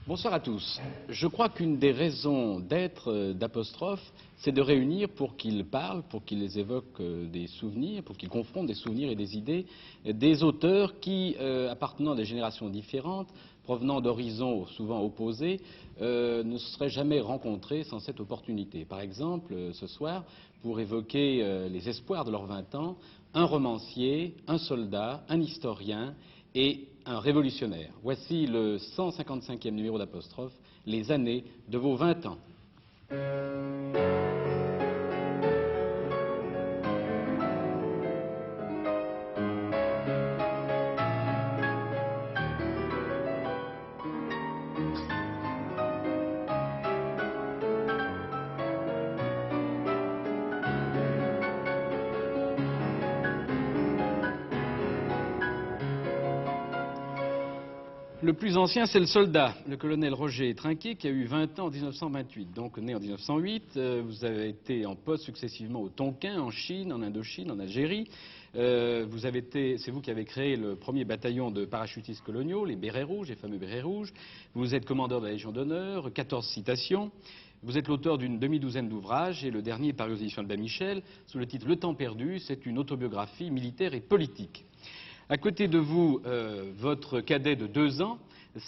Bonsoir à tous. Je crois qu'une des raisons d'être d'Apostrophe, c'est de réunir pour qu'ils parlent, pour qu'ils évoquent des souvenirs, pour qu'ils confrontent des souvenirs et des idées des auteurs qui, appartenant à des générations différentes, provenant d'horizons souvent opposés, ne se seraient jamais rencontrés sans cette opportunité. Par exemple, ce soir, pour évoquer les espoirs de leurs 20 ans, un romancier, un soldat, un historien et un révolutionnaire. Voici le 155e numéro d'Apostrophe, les années de vos 20 ans. Le plus ancien, c'est le soldat, le colonel Roger Trinquet, qui a eu 20 ans en 1928. Donc, né en 1908, vous avez été en poste successivement au Tonkin, en Chine, en Indochine, en Algérie. C'est vous qui avez créé le premier bataillon de parachutistes coloniaux, les Bérets Rouges, les fameux Bérets Rouges. Vous êtes commandeur de la Légion d'honneur, 14 citations. Vous êtes l'auteur d'une demi-douzaine d'ouvrages, et le dernier paru aux éditions Albin Michel, sous le titre Le temps perdu. C'est une autobiographie militaire et politique. À côté de vous, votre cadet de 2 ans,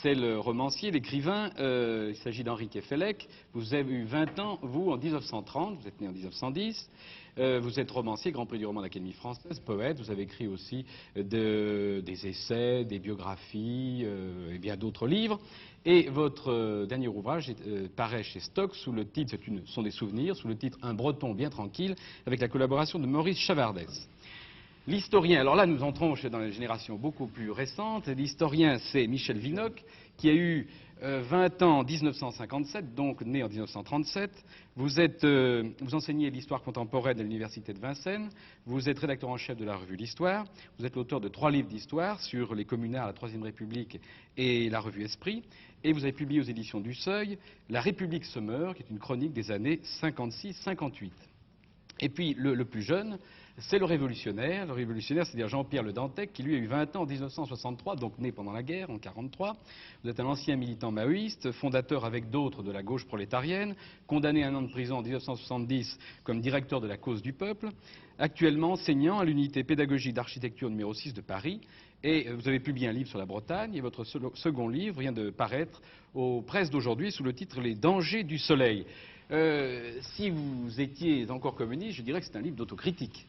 c'est le romancier, l'écrivain, il s'agit d'Henri Kefelec. Vous avez eu 20 ans, vous, en 1930, vous êtes né en 1910. Vous êtes romancier, Grand Prix du roman de l'Académie française, poète. Vous avez écrit aussi des essais, des biographies et bien d'autres livres. Et votre dernier ouvrage paraît chez Stock sous le titre, ce sont des souvenirs, sous le titre Un Breton bien tranquille, avec la collaboration de Maurice Chavardès. L'historien, alors là nous entrons dans la génération beaucoup plus récente, l'historien c'est Michel Vinocq, qui a eu 20 ans en 1957, donc né en 1937. Vous enseignez l'histoire contemporaine à l'université de Vincennes, vous êtes rédacteur en chef de la revue L'Histoire, vous êtes l'auteur de 3 livres d'histoire sur les communards, la Troisième République et la revue Esprit, et vous avez publié aux éditions du Seuil La République se meurt, qui est une chronique des années 56-58. Et puis le plus jeune, c'est le révolutionnaire, c'est-à-dire Jean-Pierre Le Dantec, qui lui a eu 20 ans en 1963, donc né pendant la guerre, en 1943. Vous êtes un ancien militant maoïste, fondateur avec d'autres de la gauche prolétarienne, condamné à 1 an de prison en 1970 comme directeur de la cause du peuple, actuellement enseignant à l'unité pédagogique d'architecture numéro 6 de Paris. Et vous avez publié un livre sur la Bretagne, et votre second livre vient de paraître aux presses d'aujourd'hui sous le titre Les dangers du soleil. Si vous étiez encore communiste, je dirais que c'est un livre d'autocritique.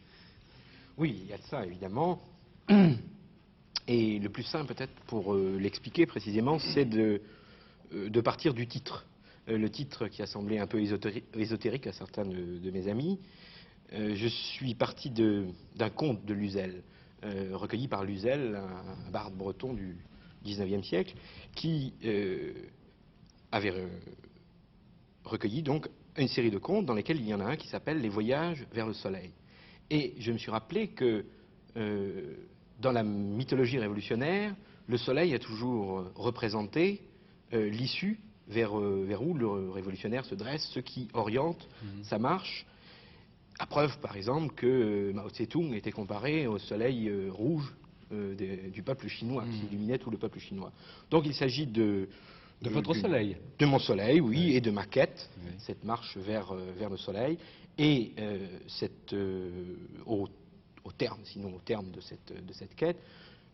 Oui, il y a de ça, évidemment. Et le plus simple, peut-être, pour l'expliquer précisément, c'est de partir du titre. Le titre qui a semblé un peu ésotérique à certains de mes amis. Je suis parti d'un conte de Luzel, recueilli par Luzel, un barde breton du XIXe siècle, qui avait recueilli donc une série de contes dans lesquels il y en a un qui s'appelle Les voyages vers le soleil. Et je me suis rappelé que dans la mythologie révolutionnaire, le soleil a toujours représenté l'issue vers où le révolutionnaire se dresse, ce qui oriente sa marche. À preuve, par exemple, que Mao Tse-tung était comparé au soleil rouge du peuple chinois, qui illuminait tout le peuple chinois. Donc il s'agit de votre soleil. De mon soleil, oui, et de ma quête, cette marche vers le soleil. Et au terme de cette quête,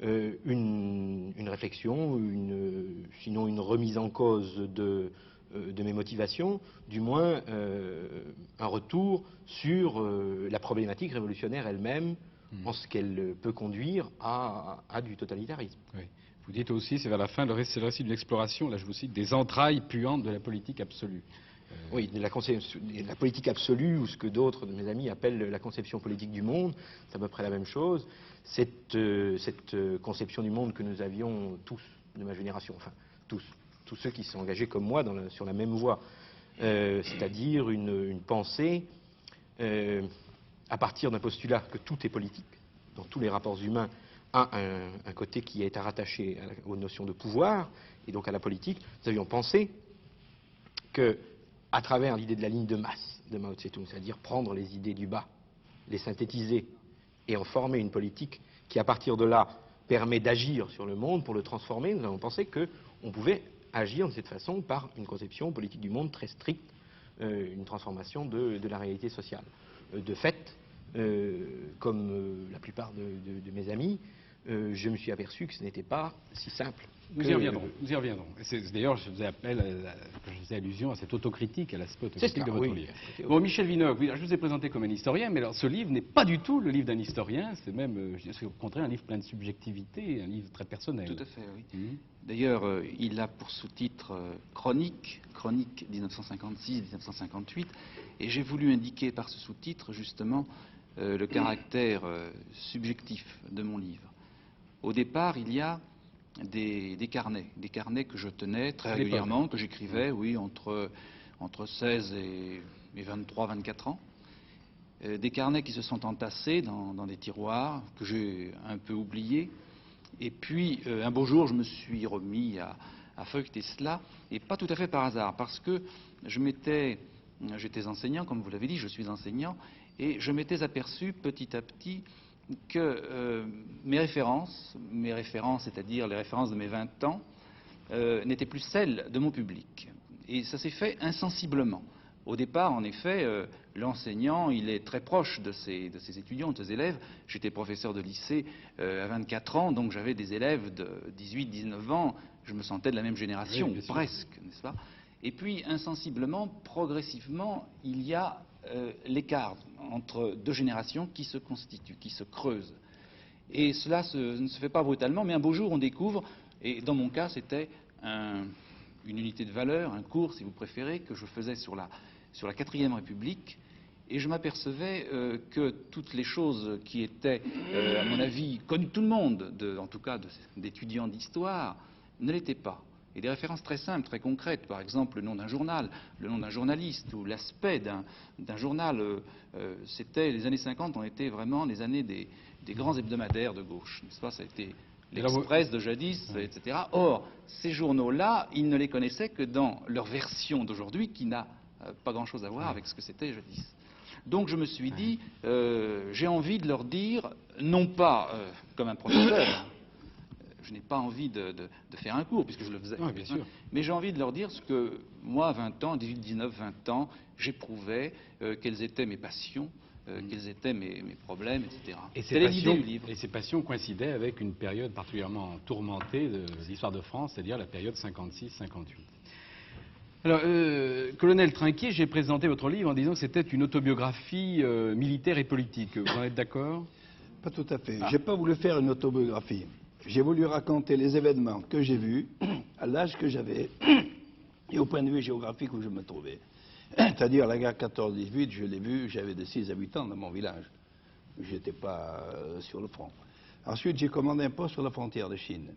une réflexion, sinon une remise en cause de mes motivations, du moins un retour sur la problématique révolutionnaire elle-même, en ce qu'elle peut conduire à du totalitarisme. Oui. Vous dites aussi, c'est vers la fin, c'est le récit d'une exploration, là je vous cite, des entrailles puantes de la politique absolue. Oui, de la politique absolue, ou ce que d'autres de mes amis appellent la conception politique du monde, c'est à peu près la même chose. Cette conception du monde que nous avions tous, de ma génération, enfin tous ceux qui sont engagés comme moi sur la même voie, c'est-à-dire une pensée à partir d'un postulat que tout est politique, dans tous les rapports humains, a un côté qui est rattaché aux notions de pouvoir, et donc à la politique. Nous avions pensé que, à travers l'idée de la ligne de masse de Mao Tse-tung, c'est-à-dire prendre les idées du bas, les synthétiser et en former une politique qui, à partir de là, permet d'agir sur le monde pour le transformer, nous avons pensé qu'on pouvait agir de cette façon par une conception politique du monde très stricte, une transformation de la réalité sociale. De fait, comme la plupart de mes amis, je me suis aperçu que ce n'était pas si simple. Nous y reviendrons, nous y reviendrons. D'ailleurs, je faisais allusion à cette autocritique, à l'aspect autocritique de votre livre. Bon, Michel Vinocq, je vous ai présenté comme un historien, mais alors ce livre n'est pas du tout le livre d'un historien, c'est même, je dirais au contraire, un livre plein de subjectivité, un livre très personnel. Tout à fait, oui. D'ailleurs, il a pour sous-titre Chronique 1956-1958, et j'ai voulu indiquer par ce sous-titre, justement, le caractère subjectif de mon livre. Au départ, il y a des carnets que je tenais très régulièrement, que j'écrivais, oui, entre 16 et 23, 24 ans. Des carnets qui se sont entassés dans des tiroirs, que j'ai un peu oubliés. Et puis, un beau jour, je me suis remis à feuilleter cela, et pas tout à fait par hasard, parce que j'étais enseignant, comme vous l'avez dit, je suis enseignant, et je m'étais aperçu petit à petit que mes références, c'est-à-dire les références de mes 20 ans, n'étaient plus celles de mon public. Et ça s'est fait insensiblement. Au départ, en effet, l'enseignant, il est très proche de ses étudiants, de ses élèves. J'étais professeur de lycée à 24 ans, donc j'avais des élèves de 18, 19 ans. Je me sentais de la même génération, oui, presque, n'est-ce pas? Et puis, insensiblement, progressivement, il y a l'écart entre deux générations qui se constituent, qui se creusent. Et cela ne se fait pas brutalement, mais un beau jour, on découvre, et dans mon cas, c'était une unité de valeur, un cours, si vous préférez, que je faisais sur la 4e République, et je m'apercevais que toutes les choses qui étaient, à mon avis, connues de tout le monde, en tout cas d'étudiants d'histoire, ne l'étaient pas. Et des références très simples, très concrètes, par exemple le nom d'un journal, le nom d'un journaliste, ou l'aspect d'un journal. Les années 50 ont été vraiment les années des grands hebdomadaires de gauche, n'est-ce pas? Ça a été l'Express de jadis, etc. Or, ces journaux-là, ils ne les connaissaient que dans leur version d'aujourd'hui, qui n'a pas grand-chose à voir avec ce que c'était jadis. Donc je me suis dit, j'ai envie de leur dire, non pas comme un professeur, je n'ai pas envie de faire un cours, puisque je le faisais, bien sûr. Mais j'ai envie de leur dire ce que moi, à 20 ans, 18, 19, 20 ans, j'éprouvais, quelles étaient mes passions, quels étaient mes problèmes, etc. Et ces passions coïncidaient avec une période particulièrement tourmentée de l'histoire de France, c'est-à-dire la période 56-58. Alors, colonel Trinquier, j'ai présenté votre livre en disant que c'était une autobiographie militaire et politique. Vous en êtes d'accord? Pas tout à fait. J'ai pas voulu faire une autobiographie. J'ai voulu raconter les événements que j'ai vus, à l'âge que j'avais et au point de vue géographique où je me trouvais. C'est-à-dire la guerre 14-18, je l'ai vue, j'avais de 6 à 8 ans dans mon village. Je n'étais pas sur le front. Ensuite, j'ai commandé un poste sur la frontière de Chine.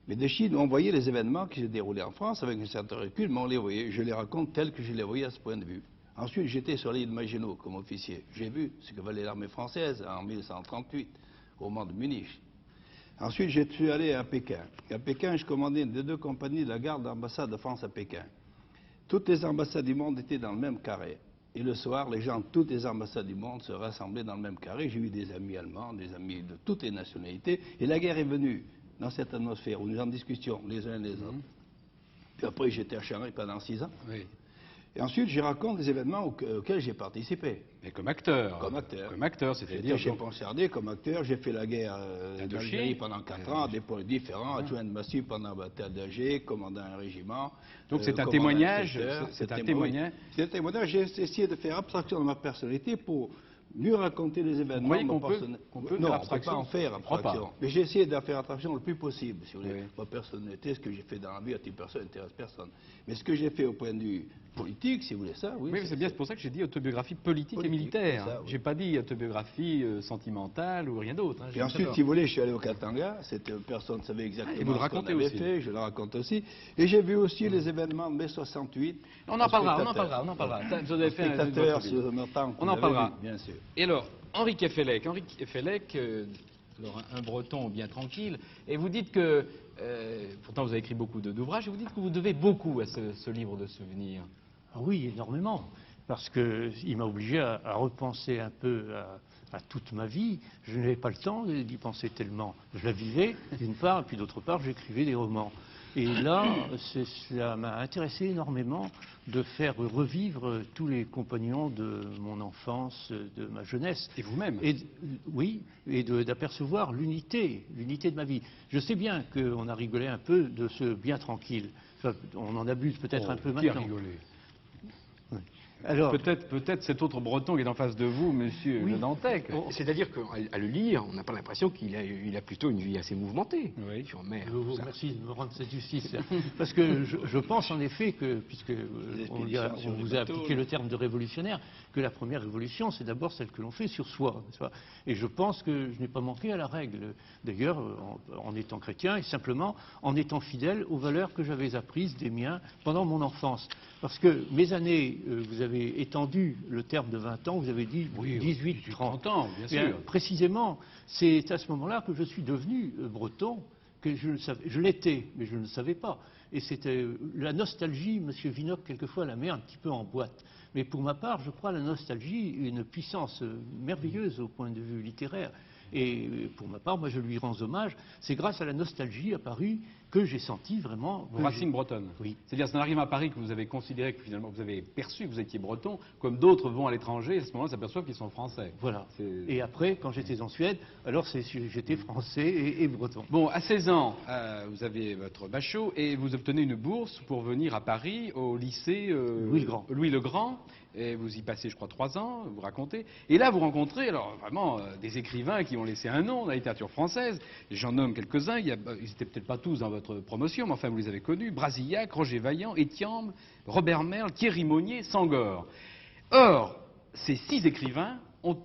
Mais de Chine, on voyait les événements qui se déroulaient en France avec un certain recul, mais on les voyait. Je les raconte tels que je les voyais à ce point de vue. Ensuite, j'étais sur l'île Maginot comme officier. J'ai vu ce que valait l'armée française en 1938, au moment de Munich. Ensuite, je suis allé à Pékin. Et à Pékin, je commandais une des 2 compagnies de la garde d'ambassade de France à Pékin. Toutes les ambassades du monde étaient dans le même carré. Et le soir, les gens de toutes les ambassades du monde se rassemblaient dans le même carré. J'ai eu des amis allemands, des amis de toutes les nationalités. Et la guerre est venue dans cette atmosphère où nous en discutions les uns les autres. Puis après, j'étais à Shanghai pendant 6 ans. Oui. Et ensuite, je raconte des événements auxquels j'ai participé. Mais comme acteur. Comme acteur. Comme acteur, c'est-à-dire... J'étais chez Ponsardé comme acteur. J'ai fait la guerre d'Algérie pendant 4 ans, à des pôles différents, adjoint de massif pendant la bataille d'Alger, commandant un régiment. Donc c'est un témoignage. C'est un témoignage. C'est un témoignage. J'ai essayé de faire abstraction de ma personnalité pour mieux raconter les événements. Vous voyez qu'on peut non, faire on ne peut pas en faire abstraction. Pas. Mais j'ai essayé de faire abstraction le plus possible sur ma personnalité, ce que j'ai fait dans la vie à titre personnel n'intéresse personne. Mais ce que j'ai fait au point de vue politique, si vous voulez ça, oui. Oui, c'est bien, c'est pour ça que j'ai dit autobiographie politique et militaire. Oui. J'ai pas dit autobiographie sentimentale ou rien d'autre. Et ensuite, si vous voulez, je suis allé au Katanga, personne ne savait exactement ce qu'on avait fait, je le raconte aussi. Et j'ai vu aussi les événements de mai 68. On en parlera. Vous avez fait on en parlera, bien sûr. Et alors, Henri Kefelec, un breton bien tranquille, et vous dites que, pourtant vous avez écrit beaucoup d'ouvrages, et vous dites que vous devez beaucoup à ce livre de souvenirs. Oui, énormément. parce qu'il m'a obligé à repenser un peu à toute ma vie. Je n'avais pas le temps d'y penser tellement. Je la vivais, d'une part, et puis d'autre part, j'écrivais des romans. Et là, cela m'a intéressé énormément de faire revivre tous les compagnons de mon enfance, de ma jeunesse. Et vous-même. Oui, et d'apercevoir l'unité de ma vie. Je sais bien qu'on a rigolé un peu de ce bien tranquille. Enfin, on en abuse peut-être un peu Qui a maintenant. rigolé? Alors, Peut-être cet autre Breton qui est en face de vous, monsieur Oui. Le Dantec. C'est-à-dire qu'à le lire, on n'a pas l'impression qu'il a plutôt une vie assez mouvementée. Oui. Sur mer, je vous tout ça. remercie de me rendre cette justice. Parce que je pense en effet que, puisque on vous a appliqué le terme de révolutionnaire, que la première révolution, c'est d'abord celle que l'on fait sur soi, n'est-ce pas? Et je pense que je n'ai pas manqué à la règle. D'ailleurs, en étant chrétien et simplement en étant fidèle aux valeurs que j'avais apprises des miens pendant mon enfance. Parce que mes années, vous avez étendu le terme de 20 ans, vous avez dit 18-30 ans, bien sûr. Précisément, c'est à ce moment-là que je suis devenu breton, que je l'étais, mais je ne le savais pas. Et c'était la nostalgie, Monsieur Vinocq, quelquefois, la met un petit peu en boîte. Mais pour ma part, je crois à la nostalgie une puissance merveilleuse au point de vue littéraire. Et pour ma part, moi, je lui rends hommage. C'est grâce à la nostalgie apparue que j'ai senti vraiment... Vos racines bretonnes. Oui. C'est-à-dire, c'est en arrivant à Paris que vous avez considéré que finalement vous avez perçu que vous étiez breton, comme d'autres vont à l'étranger et à ce moment-là s'aperçoivent qu'ils sont français. Voilà. C'est- Et après, quand j'étais en Suède, alors j'étais français et breton. Bon, à 16 ans, vous avez votre bachot et vous obtenez une bourse pour venir à Paris au lycée Louis le Grand. Et vous y passez, je crois, 3 ans, vous racontez. Et là, vous rencontrez, alors vraiment, des écrivains qui ont laissé un nom dans la littérature française. J'en nomme quelques-uns. Ils n'étaient peut-être pas tous dans votre promotion, mais enfin, vous les avez connus. Brasillac, Roger Vaillant, Etiamble, Robert Merle, Thierry Monnier, Sangor. Or, ces 6 écrivains,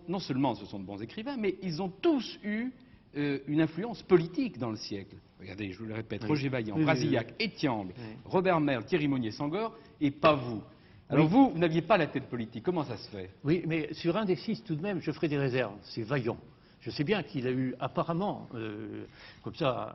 non seulement ce sont de bons écrivains, mais ils ont tous eu une influence politique dans le siècle. Regardez, je vous le répète, Oui. Roger Vaillant, Oui, Brasillac, Etiamble, Oui. Robert Merle, Thierry Monnier, Sangor, et pas vous. Alors Oui. vous n'aviez pas la tête politique. Comment ça se fait? Oui, mais sur un des 6, tout de même, je ferai des réserves. C'est Vaillant. Je sais bien qu'il a eu apparemment, comme ça,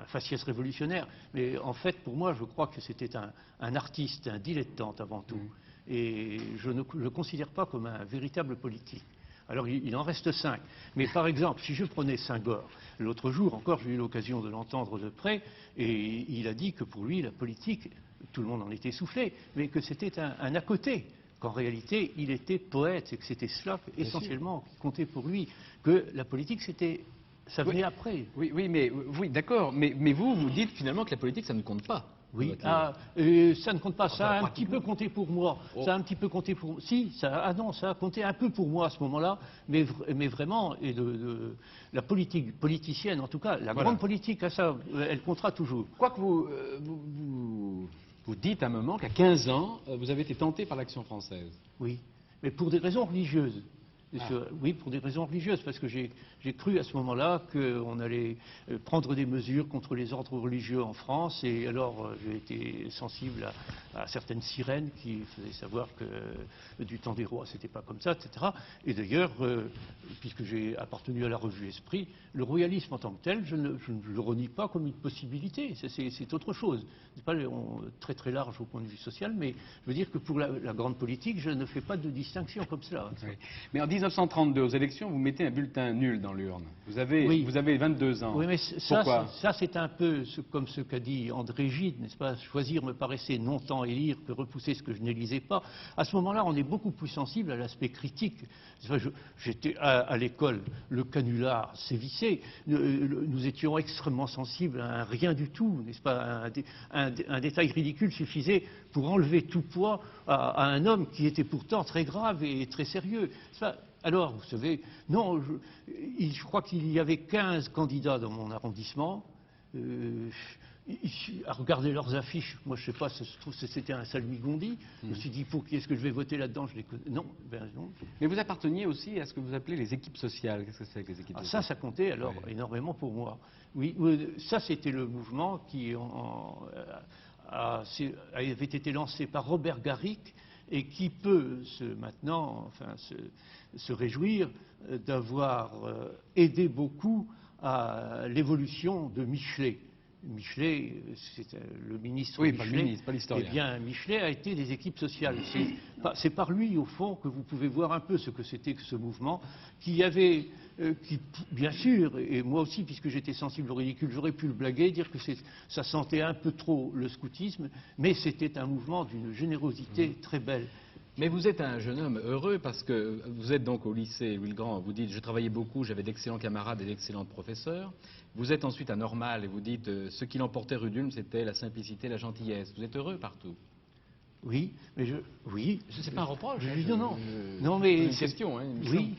un faciès révolutionnaire, mais en fait, pour moi, je crois que c'était un artiste, un dilettante avant tout. Et je ne le considère pas comme un véritable politique. Alors, il en reste 5. Mais par exemple, si je prenais Senghor, l'autre jour encore, j'ai eu l'occasion de l'entendre de près, et il a dit que pour lui, la politique, tout le monde en était soufflé, mais que c'était un à côté. Qu'en réalité, il était poète et que c'était cela essentiellement qui comptait pour lui, que la politique, ça venait après. Oui, d'accord. Mais vous dites finalement que la politique, ça ne compte pas. Oui, ça ne compte pas. Ça a un petit peu compté pour moi. Ça a un petit peu compté pour. Si, ça a compté un peu pour moi à ce moment-là, mais vraiment, et la politique politicienne, en tout cas, la grande politique, ça, elle comptera toujours. Quoique vous dites à un moment qu'à 15 ans, vous avez été tenté par l'Action française. Oui, mais pour des raisons religieuses. Oui, pour des raisons religieuses, parce que j'ai cru à ce moment-là qu'on allait prendre des mesures contre les ordres religieux en France, et alors j'ai été sensible à certaines sirènes qui faisaient savoir que du temps des rois, c'était pas comme ça, etc. Et d'ailleurs, puisque j'ai appartenu à la revue Esprit, le royalisme en tant que tel, je ne le renie pas comme une possibilité, c'est autre chose. C'est pas très très large au point de vue social, mais je veux dire que pour la grande politique, je ne fais pas de distinction comme cela. Oui. Mais en 1932, aux élections, vous mettez un bulletin nul dans l'urne. Vous avez 22 ans. Oui, mais Pourquoi ça c'est un peu comme ce qu'a dit André Gide, n'est-ce pas? Choisir me paraissait non tant élire que repousser ce que je n'élisais pas. À ce moment-là, on est beaucoup plus sensible à l'aspect critique. J'étais à l'école, le canular sévissait. Nous étions extrêmement sensibles à un rien du tout, n'est-ce pas? Un détail ridicule suffisait pour enlever tout poids à un homme qui était pourtant très grave et très sérieux. Alors, vous savez, non, je crois qu'il y avait 15 candidats dans mon arrondissement. À regarder leurs affiches, moi je ne sais pas, je trouve que c'était un salmigondi. Je me suis dit, pour qui est-ce que je vais voter là-dedans? Non, non. Mais vous apparteniez aussi à ce que vous appelez les équipes sociales. Qu'est-ce que c'est que les équipes sociales? Ça comptait alors énormément pour moi. Oui, ça c'était le mouvement qui avait été lancé par Robert Garrick et qui peut maintenant se réjouir d'avoir aidé beaucoup à l'évolution de Michelet. Michelet, c'est le ministre Oui, pas le Michelet, ministre, pas l'historien. eh bien, Michelet a été des équipes sociales. C'est par lui, au fond, que vous pouvez voir un peu ce que c'était que ce mouvement, qui avait, qui, bien sûr, et moi aussi, puisque j'étais sensible au ridicule, j'aurais pu le blaguer, dire que ça sentait un peu trop le scoutisme, mais c'était un mouvement d'une générosité très belle. Mais vous êtes un jeune homme heureux parce que vous êtes donc au lycée Louis-le-Grand. Vous dites, je travaillais beaucoup, j'avais d'excellents camarades et d'excellents professeurs. Vous êtes ensuite à Normal et vous dites, ce qui l'emportait rue d'Ulm, c'était la simplicité, la gentillesse. Vous êtes heureux partout. Oui, mais oui. C'est pas un reproche. Non, non, mais c'est une question. Hein, oui,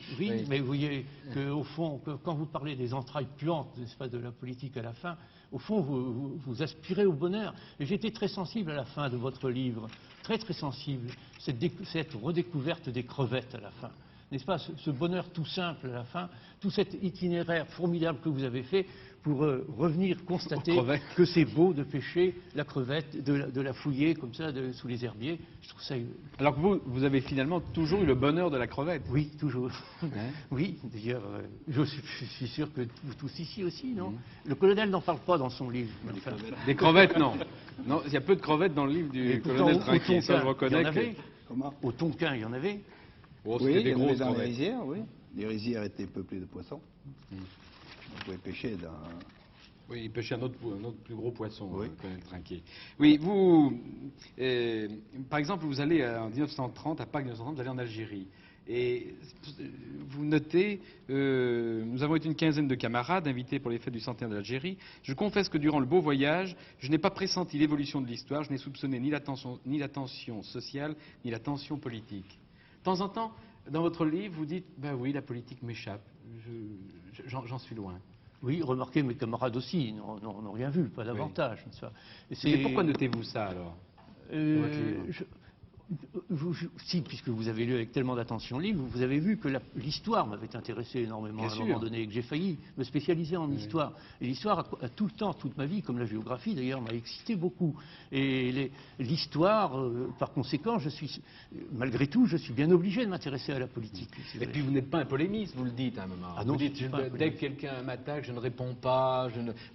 mais vous voyez qu'au fond, quand vous parlez des entrailles puantes, n'est-ce pas, de la politique à la fin, au fond, vous aspirez au bonheur. Et j'étais très sensible à la fin de votre livre, très très sensible, cette redécouverte des crevettes à la fin. N'est-ce pas, ce bonheur tout simple à la fin, tout cet itinéraire formidable que vous avez fait pour revenir constater que c'est beau de pêcher la crevette, de la fouiller comme ça sous les herbiers. Je trouve ça... Alors que vous avez finalement toujours eu le bonheur de la crevette. Oui, toujours. Oui, d'ailleurs, je suis sûr que vous tous ici aussi, non? Le colonel n'en parle pas dans son livre. Enfin. Des crevettes, non. Non, il y a peu de crevettes dans le livre du colonel Trinquier, ça je reconnais. Au Tonkin, il y en avait. Oh, oui, des grosses dans les crevettes. rizières, oui. Les rizières étaient peuplées de poissons. On pouvait pêcher dans... Oui, il pêchait un autre plus gros poisson, Oui. colonel Trinquier. Oui, vous, par exemple, vous allez en 1930, à Pâques 1930, vous allez en Algérie. Et vous notez, nous avons été une quinzaine de camarades invités pour les fêtes du centenaire de l'Algérie. Je confesse que durant le beau voyage, je n'ai pas pressenti l'évolution de l'histoire, je n'ai soupçonné ni la tension sociale, ni la tension politique. De temps en temps, dans votre livre, vous dites, ben oui, la politique m'échappe, j'en suis loin. Oui, remarquez, mes camarades aussi n'ont rien vu, pas davantage. Oui. Mais pourquoi notez-vous ça alors Si, puisque vous avez lu avec tellement d'attention le livre, vous avez vu que l'histoire m'avait intéressé énormément à un moment donné, et que j'ai failli me spécialiser en histoire. Et l'histoire, a tout le temps, toute ma vie, comme la géographie d'ailleurs, m'a excité beaucoup. Et l'histoire, par conséquent, malgré tout, je suis bien obligé de m'intéresser à la politique. Et puis vous n'êtes pas un polémiste, vous le dites à un moment. Ah non, vous dites, dès que quelqu'un m'attaque, je ne réponds pas.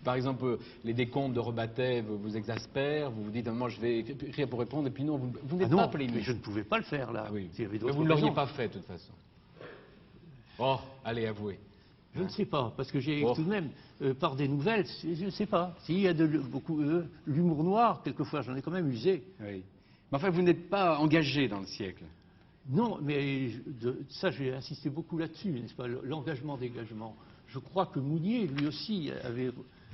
Par exemple, les décomptes de Rebatet vous exaspèrent, vous vous dites, à un moment, je vais écrire pour répondre, et puis non, vous n'êtes pas polémiste. Mais je ne pouvais pas le faire là. Ah oui. Mais vous ne l'auriez pas fait de toute façon. Oh, allez, avouez. Je ne sais pas, parce que j'ai tout de même, par des nouvelles, je ne sais pas. S'il y a beaucoup l'humour noir, quelquefois, j'en ai quand même usé. Oui. Mais enfin, vous n'êtes pas engagé dans le siècle. Non, mais ça, j'ai insisté beaucoup là-dessus, n'est-ce pas, l'engagement-dégagement. Je crois que Mounier, lui aussi,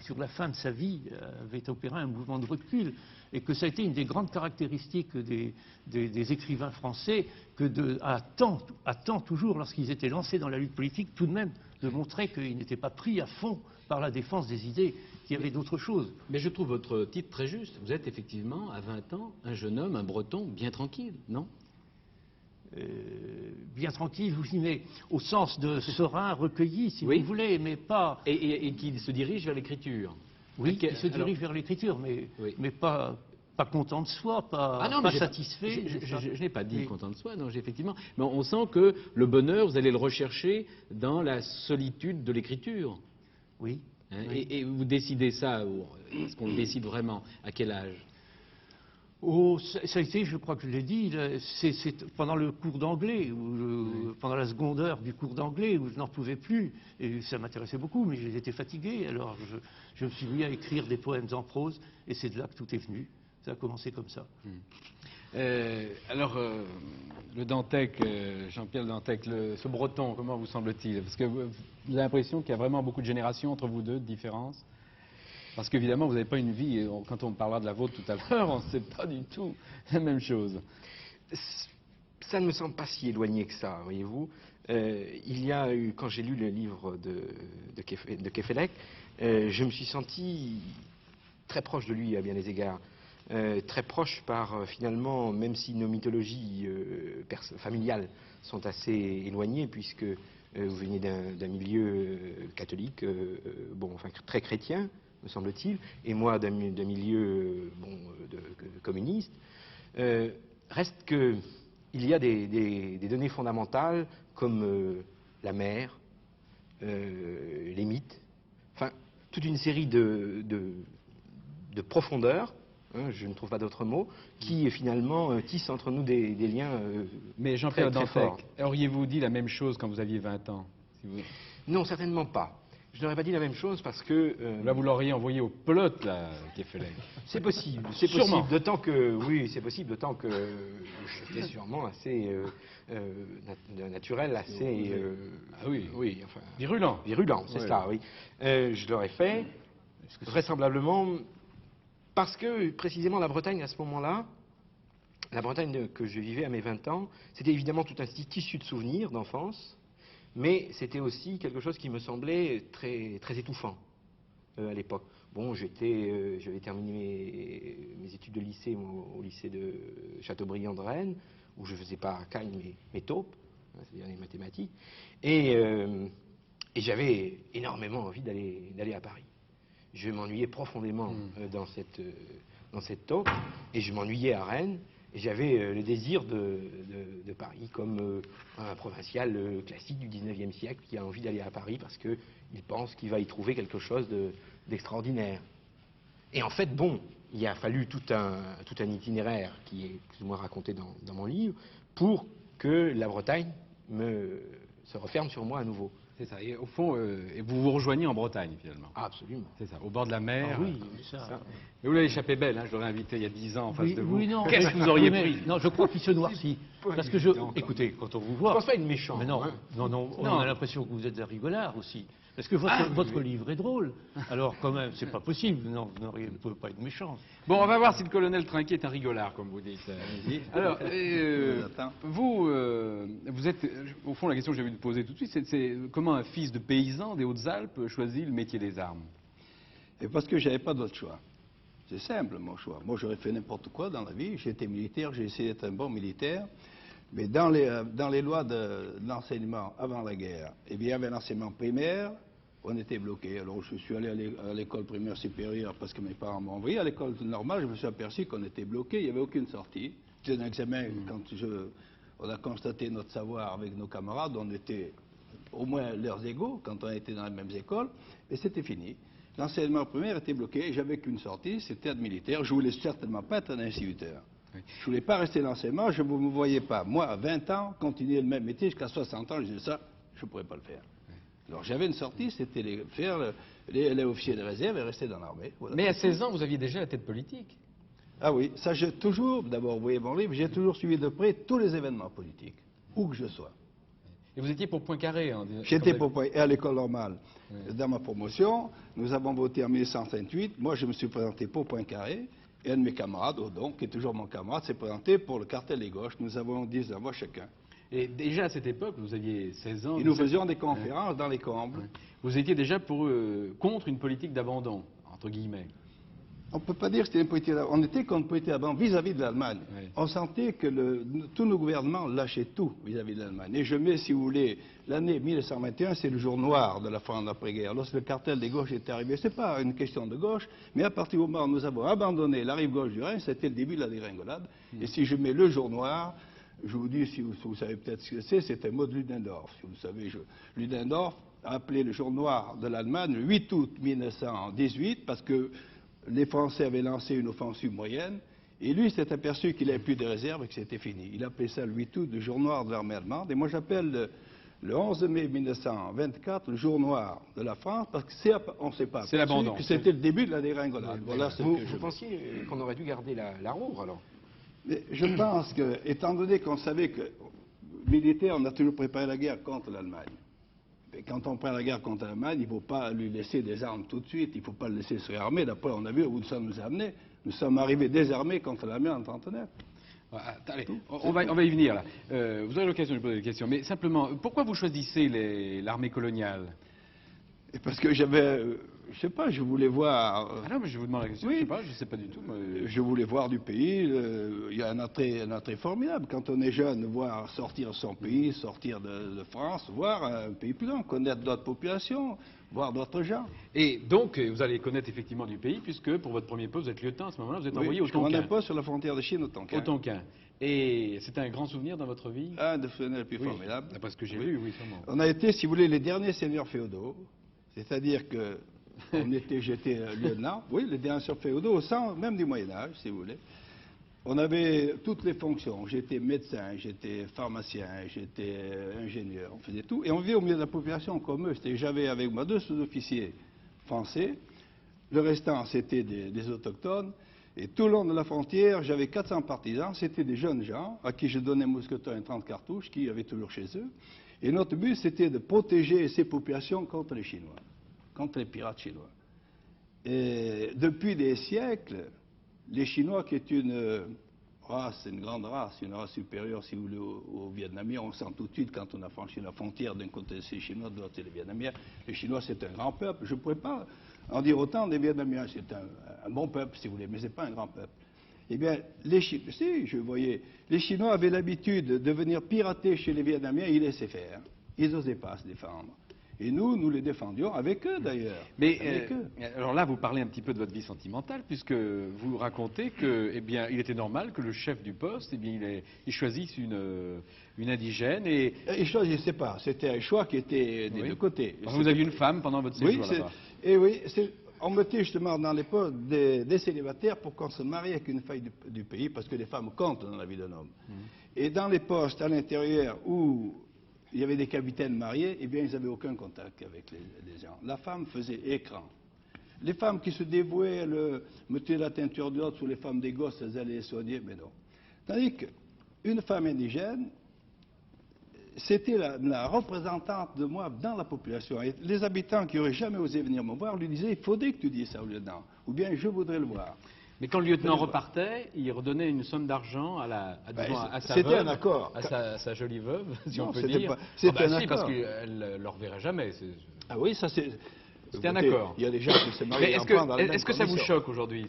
sur la fin de sa vie, avait opéré un mouvement de recul, et que ça a été une des grandes caractéristiques des écrivains français, que à temps toujours, lorsqu'ils étaient lancés dans la lutte politique, tout de même, de montrer qu'ils n'étaient pas pris à fond par la défense des idées, qu'il y avait d'autres choses. Mais je trouve votre titre très juste. Vous êtes effectivement, à 20 ans, un jeune homme, un breton, bien tranquille, non? Bien tranquille, vous dis, mais au sens de serein, recueilli, si vous voulez, mais pas... Et qui se dirige vers l'écriture. Oui, qui se dirige vers l'écriture, mais pas content de soi, pas satisfait. Je n'ai pas dit content de soi, non, effectivement. Mais on sent que le bonheur, vous allez le rechercher dans la solitude de l'écriture. Oui. Hein, oui. Et vous décidez ça, est-ce qu'on le décide vraiment? À quel âge? Oh, ça a été, je crois que je l'ai dit, c'est pendant le cours d'anglais, pendant la seconde heure du cours d'anglais, où je n'en pouvais plus, et ça m'intéressait beaucoup, mais j'étais fatigué, alors je me suis mis à écrire des poèmes en prose, et c'est de là que tout est venu. Ça a commencé comme ça. Alors, le Dantec, Jean-Pierre Dantec, ce breton, comment vous semble-t-il? Parce que vous avez l'impression qu'il y a vraiment beaucoup de générations entre vous deux, de différences. Parce qu'évidemment, vous n'avez pas une vie, quand on parlera de la vôtre tout à l'heure, on ne sait pas du tout la même chose. Ça ne me semble pas si éloigné que ça, voyez-vous. Il y a eu, quand j'ai lu le livre de Quéfélec, je me suis senti très proche de lui à bien des égards. Très proche par, finalement, même si nos mythologies familiales sont assez éloignées, puisque vous venez d'un milieu catholique, très chrétien, me semble-t-il, et moi d'un milieu communiste, reste qu'il y a des données fondamentales comme la mer, les mythes, enfin toute une série de profondeur, hein, je ne trouve pas d'autre mot, qui finalement tisse entre nous des liens Mais Jean-Pierre très, très Dantec, auriez-vous dit la même chose quand vous aviez 20 ans si vous... Non, certainement pas. Je n'aurais pas dit la même chose parce que... Là, vous l'auriez envoyé au pelote, là, Kefelec. c'est possible, c'est Sûrement. possible, d'autant que... Oui, c'est possible, d'autant que j'étais sûrement assez naturel, assez... Ah oui. Oui, enfin... Virulent. Virulent, c'est Ouais. ça, oui. Je l'aurais fait, vraisemblablement, parce que, précisément, la Bretagne, à ce moment-là, la Bretagne que je vivais à mes 20 ans, c'était évidemment tout un tissu de souvenirs d'enfance, mais c'était aussi quelque chose qui me semblait très, très étouffant à l'époque. Bon, j'avais terminé mes études de lycée au lycée de Châteaubriand de Rennes, où je faisais pas cagne mes taupes, hein, c'est-à-dire les mathématiques, et j'avais énormément envie d'aller à Paris. Je m'ennuyais profondément dans cette taupe, et je m'ennuyais à Rennes. Et j'avais le désir de Paris, comme un provincial classique du 19e siècle qui a envie d'aller à Paris parce qu'il pense qu'il va y trouver quelque chose d'extraordinaire. Et en fait, bon, il a fallu tout un itinéraire qui est plus ou moins raconté dans mon livre pour que la Bretagne se referme sur moi à nouveau. C'est ça. Et au fond, et vous vous rejoignez en Bretagne, finalement. Ah, absolument. C'est ça, au bord de la mer. Ah oui, ça. Mais vous l'avez échappé belle, hein, je l'aurais invité il y a 10 ans en face Oui, de vous. oui, non. Qu'est-ce que vous auriez Oui, mais- pris? Non, je crois qu'il se noircit. pas Parce que évident, écoutez, quand on vous Je voit. pense pas être méchant. Mais non, hein. non, on Non. a l'impression que vous êtes un rigolard aussi. Parce que votre livre est drôle. Alors, quand même, c'est pas possible. Non, vous ne pouvez pas être méchant. Bon, on va voir si le colonel Trinquet est un rigolard, comme vous dites. Alors, vous êtes, au fond, la question que j'ai envie de poser tout de suite, c'est comment un fils de paysan des Hautes-Alpes choisit le métier des armes? Et parce que j'avais pas d'autre choix. C'est simple, mon choix. Moi, j'aurais fait n'importe quoi dans la vie. J'ai été militaire, j'ai essayé d'être un bon militaire. Mais dans les lois de l'enseignement avant la guerre, eh bien, il y avait l'enseignement primaire, on était bloqué. Alors, je suis allé à l'école primaire supérieure parce que mes parents m'ont envoyé. À l'école normale, je me suis aperçu qu'on était bloqué, il n'y avait aucune sortie. C'était un examen, quand on a constaté notre savoir avec nos camarades, on était au moins leurs égaux quand on était dans les mêmes écoles, et c'était fini. L'enseignement primaire était bloqué, et j'avais qu'une sortie, c'était être militaire. Je voulais certainement pas être un instituteur. Oui. Je voulais pas rester dans l'enseignement, je ne me voyais pas, moi, à 20 ans, continuer le même métier jusqu'à 60 ans, je disais ça, je ne pourrais pas le faire. Alors j'avais une sortie, c'était faire les officiers de réserve et rester dans l'armée. Voilà. Mais à 16 ans, vous aviez déjà la tête politique. Ah oui, ça j'ai toujours, d'abord vous voyez mon livre, j'ai toujours suivi de près tous les événements politiques, où que je sois. Et vous étiez pour Poincaré. Hein, J'étais à l'école normale. Dans ma promotion, nous avons voté en 1958, moi je me suis présenté pour Poincaré, et un de mes camarades, Odon, qui est toujours mon camarade, s'est présenté pour le cartel des gauches. Nous avons 10 voix chacun. Et déjà à cette époque, vous aviez 16 ans. Et nous faisions des conférences dans les combles. Vous étiez déjà contre une politique d'abandon, entre guillemets. On ne peut pas dire que c'était une politique d'abandon. On était contre une politique d'abandon vis-à-vis de l'Allemagne. Oui. On sentait que tous nos gouvernements lâchaient tout vis-à-vis de l'Allemagne. Et je mets, si vous voulez, l'année 1921, c'est le jour noir de la France d'après-guerre. Lorsque le cartel des gauches est arrivé, ce n'est pas une question de gauche, mais à partir du moment où nous avons abandonné la rive gauche du Rhin, c'était le début de la dégringolade. Et si je mets le jour noir, je vous dis, si vous savez peut-être ce que c'est un mot de Ludendorff. Si vous savez, Ludendorff a appelé le jour noir de l'Allemagne le 8 août 1918 parce que les Français avaient lancé une offensive moyenne et lui s'est aperçu qu'il n'avait plus de réserve et que c'était fini. Il appelait ça le 8 août, le jour noir de l'armée allemande. Et moi j'appelle le 11 mai 1924 le jour noir de la France parce qu'on ne sait pas. C'est l'abandon. Que c'était le début de la dégringolade. Voilà ce que je Vous pensiez qu'on aurait dû garder la roue, alors? Mais je pense que, étant donné qu'on savait que, militaire, on a toujours préparé la guerre contre l'Allemagne. Et quand on prend la guerre contre l'Allemagne, il ne faut pas lui laisser des armes tout de suite, il ne faut pas le laisser se réarmer. D'après, on a vu où ça nous a amené. Nous sommes arrivés désarmés contre l'Allemagne en 1939. Allez, on va y venir là. Vous aurez l'occasion de poser des questions, mais simplement, pourquoi vous choisissez l'armée coloniale? Et parce que j'avais, je sais pas, je voulais voir. Ah non, mais je vous demande la question, Oui. je sais pas du tout. Je voulais voir du pays. Il y a un attrait formidable. Quand on est jeune, voir sortir son pays, sortir de France, voir un pays plus grand, connaître d'autres populations, voir d'autres gens. Et donc, vous allez connaître effectivement du pays, puisque pour votre premier poste, vous êtes lieutenant à ce moment-là, vous êtes envoyé au je commandais Tonkin. un poste sur la frontière de Chine au Tonkin. Au Tonkin. Et c'était un grand souvenir dans votre vie? Un des souvenirs les plus Oui, formidables. d'après ce que j'ai Oui. lu, oui, sûrement. On a été, si vous voulez, les derniers seigneurs féodaux. C'est-à-dire que J'étais lieutenant, oui, les détentions féodaux au sein même du Moyen-Âge, si vous voulez. On avait toutes les fonctions. J'étais médecin, j'étais pharmacien, j'étais ingénieur, on faisait tout. Et on vivait au milieu de la population comme eux. J'avais avec moi 2 sous-officiers français. Le restant, c'était des autochtones. Et tout le long de la frontière, j'avais 400 partisans. C'était des jeunes gens à qui je donnais un mousqueton et 30 cartouches, qui avaient toujours chez eux. Et notre but, c'était de protéger ces populations contre les Chinois, contre les pirates chinois. Et depuis des siècles, les Chinois, qui est une race, une grande race, une race supérieure, si vous voulez, aux Vietnamiens, on sent tout de suite quand on a franchi la frontière, d'un côté c'est les Chinois, de l'autre c'est les Vietnamiens. Les Chinois, c'est un grand peuple. Je ne pourrais pas en dire autant des Vietnamiens. C'est un bon peuple, si vous voulez, mais ce n'est pas un grand peuple. Eh bien, les Chinois avaient l'habitude de venir pirater chez les Vietnamiens, ils laissaient faire. Ils n'osaient pas se défendre. Et nous les défendions avec eux, d'ailleurs. Mais alors là, vous parlez un petit peu de votre vie sentimentale, puisque vous racontez que, eh bien, il était normal que le chef du poste, eh bien, il choisisse une indigène et... Il ne choisissait pas. C'était un choix qui était des 2 côtés. Vous aviez une femme pendant votre séjour là-bas. Et oui, on mettait justement dans les postes des célibataires pour qu'on se marie avec une femme du pays, parce que les femmes comptent dans la vie d'un homme. Et dans les postes à l'intérieur où il y avait des capitaines mariés, eh bien, ils n'avaient aucun contact avec les gens. La femme faisait écran. Les femmes qui se dévouaient, mettaient la teinture de l'autre sur les femmes des gosses, elles allaient les soigner, mais non. Tandis qu'une femme indigène, c'était la représentante de moi dans la population. Et les habitants qui n'auraient jamais osé venir me voir lui disaient, il faudrait que tu dises ça au lieutenant, ou bien je voudrais le voir. Mais quand le lieutenant repartait, il redonnait une somme d'argent à sa c'était veuve, un accord. à sa jolie veuve, si non, on peut dire. C'était un si, accord. parce qu'elle ne le reverrait jamais. Ah oui, ça c'est... C'était un accord. Il y a des gens qui se marient Mais est-ce que ça vous choque aujourd'hui?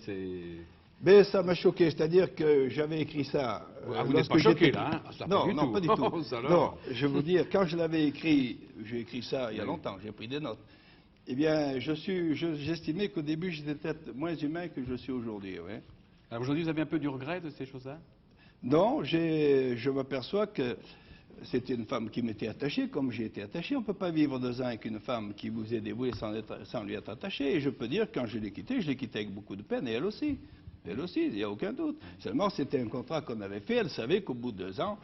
Mais ça m'a choqué, c'est-à-dire que j'avais écrit ça... vous n'êtes pas choqué, là, hein? Non, pas du tout. Non, je veux dire, quand je l'avais écrit, j'ai écrit ça il y a longtemps, j'ai pris des notes. Eh bien, j'estimais qu'au début, j'étais peut-être moins humain que je suis aujourd'hui, oui. Alors aujourd'hui, vous avez un peu du regret de ces choses-là? Non, je m'aperçois que c'était une femme qui m'était attachée, comme j'ai été attaché. On ne peut pas vivre 2 ans avec une femme qui vous est dévouée sans lui être attaché. Et je peux dire, quand je l'ai quittée avec beaucoup de peine, et elle aussi. Elle aussi, il n'y a aucun doute. Seulement, c'était un contrat qu'on avait fait. Elle savait qu'au bout de 2 ans,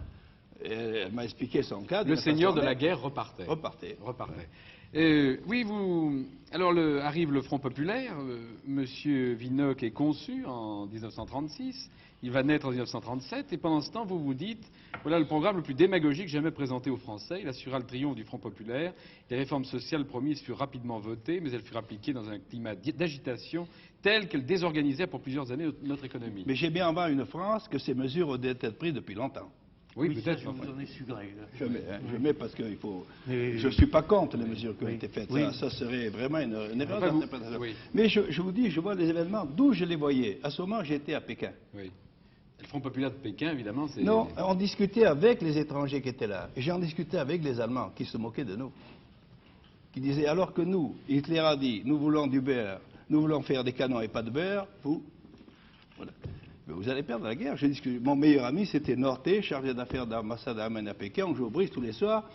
elle m'a expliqué son cas. Le seigneur de la guerre repartait. Oui, alors arrive le Front populaire. Monsieur Vinocq est conçu en 1936. Il va naître en 1937. Et pendant ce temps, vous vous dites, voilà le programme le plus démagogique jamais présenté aux Français. Il assura le triomphe du Front populaire. Les réformes sociales promises furent rapidement votées, mais elles furent appliquées dans un climat d'agitation tel qu'elles désorganisaient pour plusieurs années notre économie. Mais j'ai bien en bas une France que ces mesures ont dû être prises depuis longtemps. Oui, peut-être. Je vous en ai su gré. Je mets parce qu'il faut... Je ne suis pas contre les mesures qui ont été faites. Oui. Ça serait vraiment une erreur d'interprétation. Oui. Mais je vous dis, je vois les événements d'où je les voyais. À ce moment, j'étais à Pékin. Oui. Le Front populaire de Pékin, évidemment, c'est... Non, on discutait avec les étrangers qui étaient là. Et j'en discutais avec les Allemands qui se moquaient de nous. Qui disaient, alors que nous, Hitler a dit, nous voulons du beurre, nous voulons faire des canons et pas de beurre, voilà. Mais vous allez perdre la guerre. Mon meilleur ami, c'était Norté, chargé d'affaires d'ambassade à Pékin. On jouait au brise tous les soirs.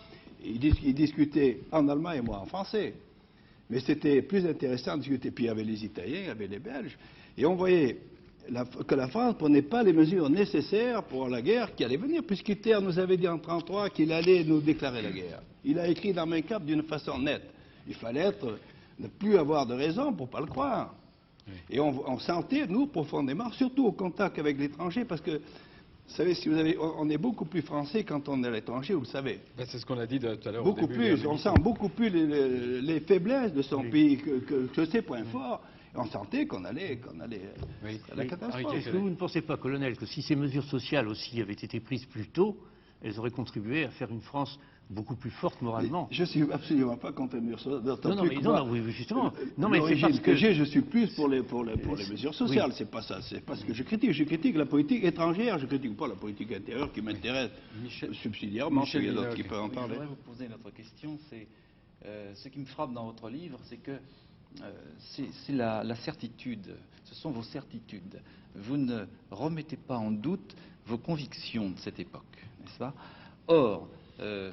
Il discutait en allemand et moi en français. Mais c'était plus intéressant de discuter. Puis il y avait les Italiens, il y avait les Belges. Et on voyait que la France ne prenait pas les mesures nécessaires pour la guerre qui allait venir, puisqu'Hitler nous avait dit en 1933 qu'il allait nous déclarer la guerre. Il a écrit dans Mein Kampf d'une façon nette. Il fallait ne plus avoir de raison pour ne pas le croire. Et on sentait, nous, profondément, surtout au contact avec l'étranger, parce que, vous savez, on est beaucoup plus français quand on est à l'étranger, vous le savez. Ben, c'est ce qu'on a dit tout à l'heure. Beaucoup plus, on sent beaucoup plus les faiblesses de son pays que ses points forts. Et on sentait qu'on allait à la catastrophe. Est-ce que vous ne pensez pas, colonel, que si ces mesures sociales aussi avaient été prises plus tôt, elles auraient contribué à faire une France beaucoup plus forte moralement? Je ne suis absolument pas contre les mesures sociales. Oui, justement. Non, mais c'est parce que je suis plus pour les mesures sociales. Oui. C'est pas ça. C'est pas ce que je critique. Je critique la politique étrangère. Je critique pas la politique intérieure qui m'intéresse subsidiairement. Il y a d'autres qui peuvent en parler. Je voudrais vous poser une autre question. C'est ce qui me frappe dans votre livre, c'est que c'est la certitude. Ce sont vos certitudes. Vous ne remettez pas en doute vos convictions de cette époque, n'est-ce pas? Or,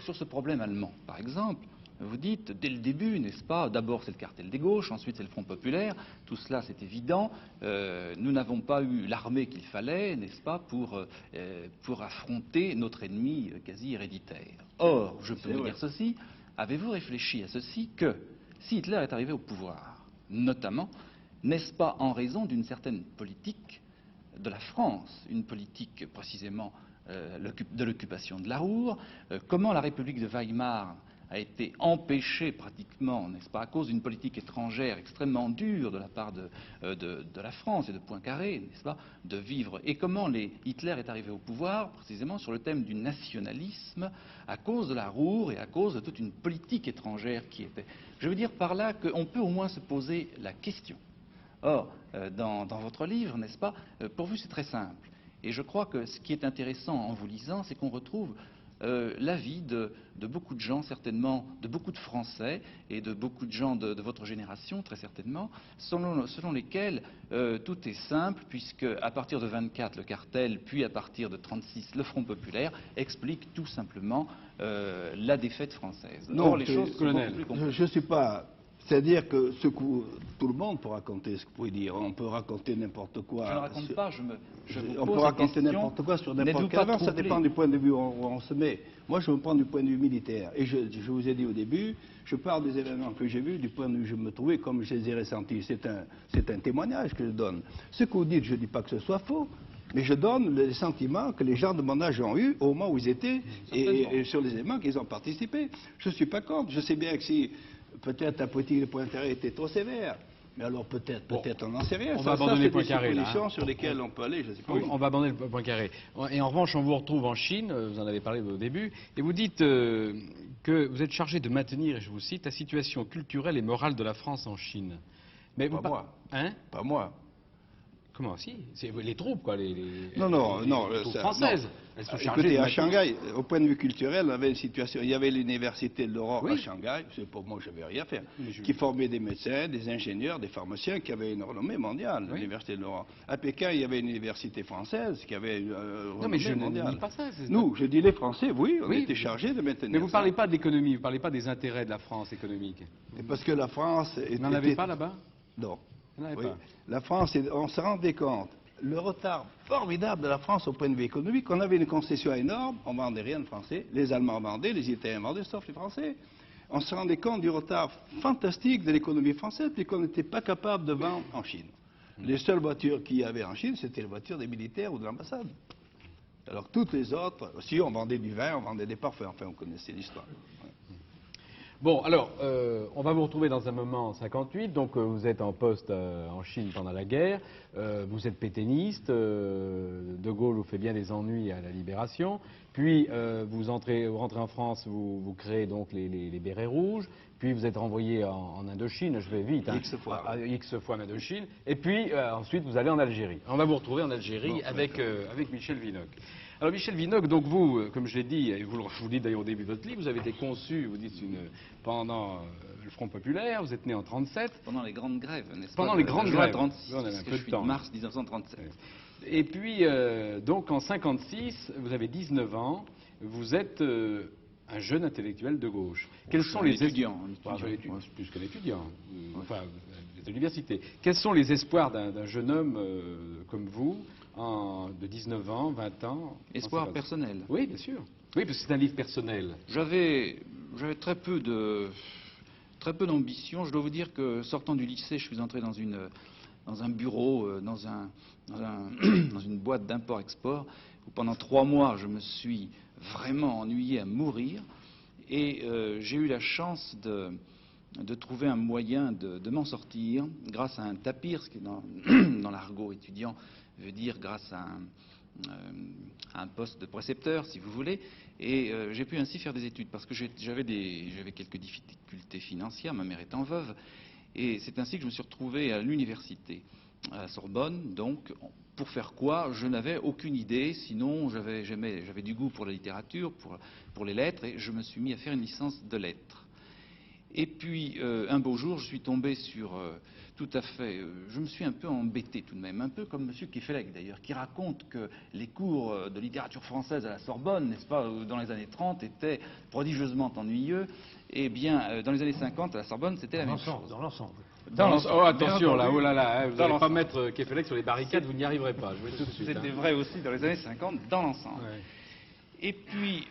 sur ce problème allemand, par exemple, vous dites, dès le début, n'est-ce pas, d'abord c'est le cartel des gauches, ensuite c'est le Front populaire, tout cela c'est évident, nous n'avons pas eu l'armée qu'il fallait, n'est-ce pas, pour affronter notre ennemi quasi héréditaire. Or, je peux vous dire ceci, avez-vous réfléchi à ceci que, si Hitler est arrivé au pouvoir, notamment, n'est-ce pas en raison d'une certaine politique de la France, une politique précisément de l'occupation de la Ruhr, comment la République de Weimar a été empêchée pratiquement, n'est-ce pas, à cause d'une politique étrangère extrêmement dure de la part de la France et de Poincaré, n'est-ce pas, de vivre, et comment Hitler est arrivé au pouvoir précisément sur le thème du nationalisme à cause de la Ruhr et à cause de toute une politique étrangère qui était. Je veux dire par là qu'on peut au moins se poser la question. Or, dans votre livre, n'est-ce pas, pour vous c'est très simple. Et je crois que ce qui est intéressant en vous lisant, c'est qu'on retrouve l'avis de beaucoup de gens, certainement, de beaucoup de Français et de beaucoup de gens de votre génération, très certainement, selon lesquels tout est simple, puisque à partir de 24, le cartel, puis à partir de 36, le Front populaire, explique tout simplement la défaite française. Non, Or, les choses sont beaucoup plus complexes. je ne suis pas... C'est-à-dire que tout le monde peut raconter ce que vous pouvez dire. On peut raconter n'importe quoi. Je ne raconte pas, je vous On pose peut la raconter question, n'importe quoi sur n'importe n'êtes-vous quel pas avant, ça troublé? dépend du point de vue où on se met. Moi, je me prends du point de vue militaire. Et je vous ai dit au début, je parle des événements que j'ai vus, du point de vue où je me trouvais, comme je les ai ressentis. C'est un témoignage que je donne. Ce que vous dites, je ne dis pas que ce soit faux, mais je donne les sentiments que les gens de mon âge ont eus au moment où ils étaient et sur les événements qu'ils ont participé. Je ne suis pas contre. Je sais bien que si... Peut-être la politique de Poincaré était trop sévère. Mais alors peut-être on n'en sait rien. On va abandonner Poincaré, là. Hein. Sur lesquelles on peut aller, je sais pas. On va abandonner le Poincaré. Et en revanche, on vous retrouve en Chine, vous en avez parlé au début, et vous dites que vous êtes chargé de maintenir, et je vous cite, la situation culturelle et morale de la France en Chine. Mais Pas moi. Hein? Pas moi. Comment si? C'est les troupes, quoi. Non, les troupes françaises. Non. Elles sont chargées Écoutez, de à maintenir... Shanghai, au point de vue culturel, on avait une situation. Il y avait l'université de l'Aurore Oui. à Shanghai, c'est pour moi, je n'avais rien à faire, Mais qui formait des médecins, des ingénieurs, des pharmaciens qui avaient une renommée mondiale, Oui. l'université de l'Aurore. À Pékin, il y avait une université française qui avait une Non, mais renommée je ne mondiale. dis pas ça. Nous, je dis les Français, oui, on Oui. était chargés de maintenir Mais vous ne ça. parlez pas d'économie, vous ne parlez pas des intérêts de la France économique. Et parce que la France... Vous n'en avez pas là-bas? Non. Vous n'en avez Oui. pas. La France, on se rendait compte, le retard formidable de la France au point de vue économique, on avait une concession énorme, on ne vendait rien de français, les Allemands vendaient, les Italiens vendaient, sauf les Français. On se rendait compte du retard fantastique de l'économie française, puis qu'on n'était pas capable de vendre en Chine. Les seules voitures qu'il y avait en Chine, c'était les voitures des militaires ou de l'ambassade. Alors toutes les autres, aussi on vendait du vin, on vendait des parfums, enfin on connaissait l'histoire. Ouais. Bon, alors, on va vous retrouver dans un moment en 58. Donc, vous êtes en poste en Chine pendant la guerre. Vous êtes pétainiste. De Gaulle vous fait bien des ennuis à la Libération. Puis, vous rentrez en France, vous créez donc les Bérets Rouges. Puis, vous êtes renvoyé en Indochine. Je vais vite. X fois. X fois en Indochine. Et puis, ensuite, vous allez en Algérie. On va vous retrouver en Algérie avec Michel Vinocq. Alors Michel Vinocq, donc vous, comme je l'ai dit, et vous le dites d'ailleurs au début de votre livre, vous avez été conçu, vous dites, pendant le Front populaire, vous êtes né en 37. Pendant les grandes grèves, n'est-ce pas? Pendant les grandes grèves. 36, On avait un parce que peu je de suis temps. de mars 1937. Et puis, donc en 56, vous avez 19 ans, vous êtes un jeune intellectuel de gauche. Quels sont les étudiants, plus qu'un étudiant, enfin, vous êtes à l'université. Quels sont les espoirs d'un jeune homme comme vous, de 19 ans, 20 ans? Espoir personnel. Oui, bien sûr. Oui, parce que c'est un livre personnel. J'avais très peu d'ambition. Je dois vous dire que sortant du lycée, je suis entré dans un bureau, dans une boîte d'import-export, où pendant 3 mois, je me suis vraiment ennuyé à mourir. Et j'ai eu la chance de trouver un moyen de m'en sortir grâce à un tapir, ce qui est dans l'argot étudiant veut dire grâce à un poste de précepteur, si vous voulez, et j'ai pu ainsi faire des études, parce que j'avais quelques difficultés financières, ma mère étant veuve, et c'est ainsi que je me suis retrouvé à l'université, à la Sorbonne, donc, pour faire quoi? Je n'avais aucune idée, sinon j'avais du goût pour la littérature, pour les lettres, et je me suis mis à faire une licence de lettres. Et puis, un beau jour, je suis tombé sur Tout à fait. Je me suis un peu embêté tout de même, un peu comme M. Kefelec d'ailleurs, qui raconte que les cours de littérature française à la Sorbonne, n'est-ce pas, dans les années 30, étaient prodigieusement ennuyeux. Eh bien, dans les années 50, à la Sorbonne, c'était la même chose. Dans l'ensemble. Oh, attention, là, oh là là, vous Dans n'allez pas l'ensemble. mettre Kefelec sur les barricades, vous n'y arriverez pas. Je vous le dis tout de suite, C'était hein. vrai aussi dans les années 50, dans l'ensemble. Ouais. Et puis,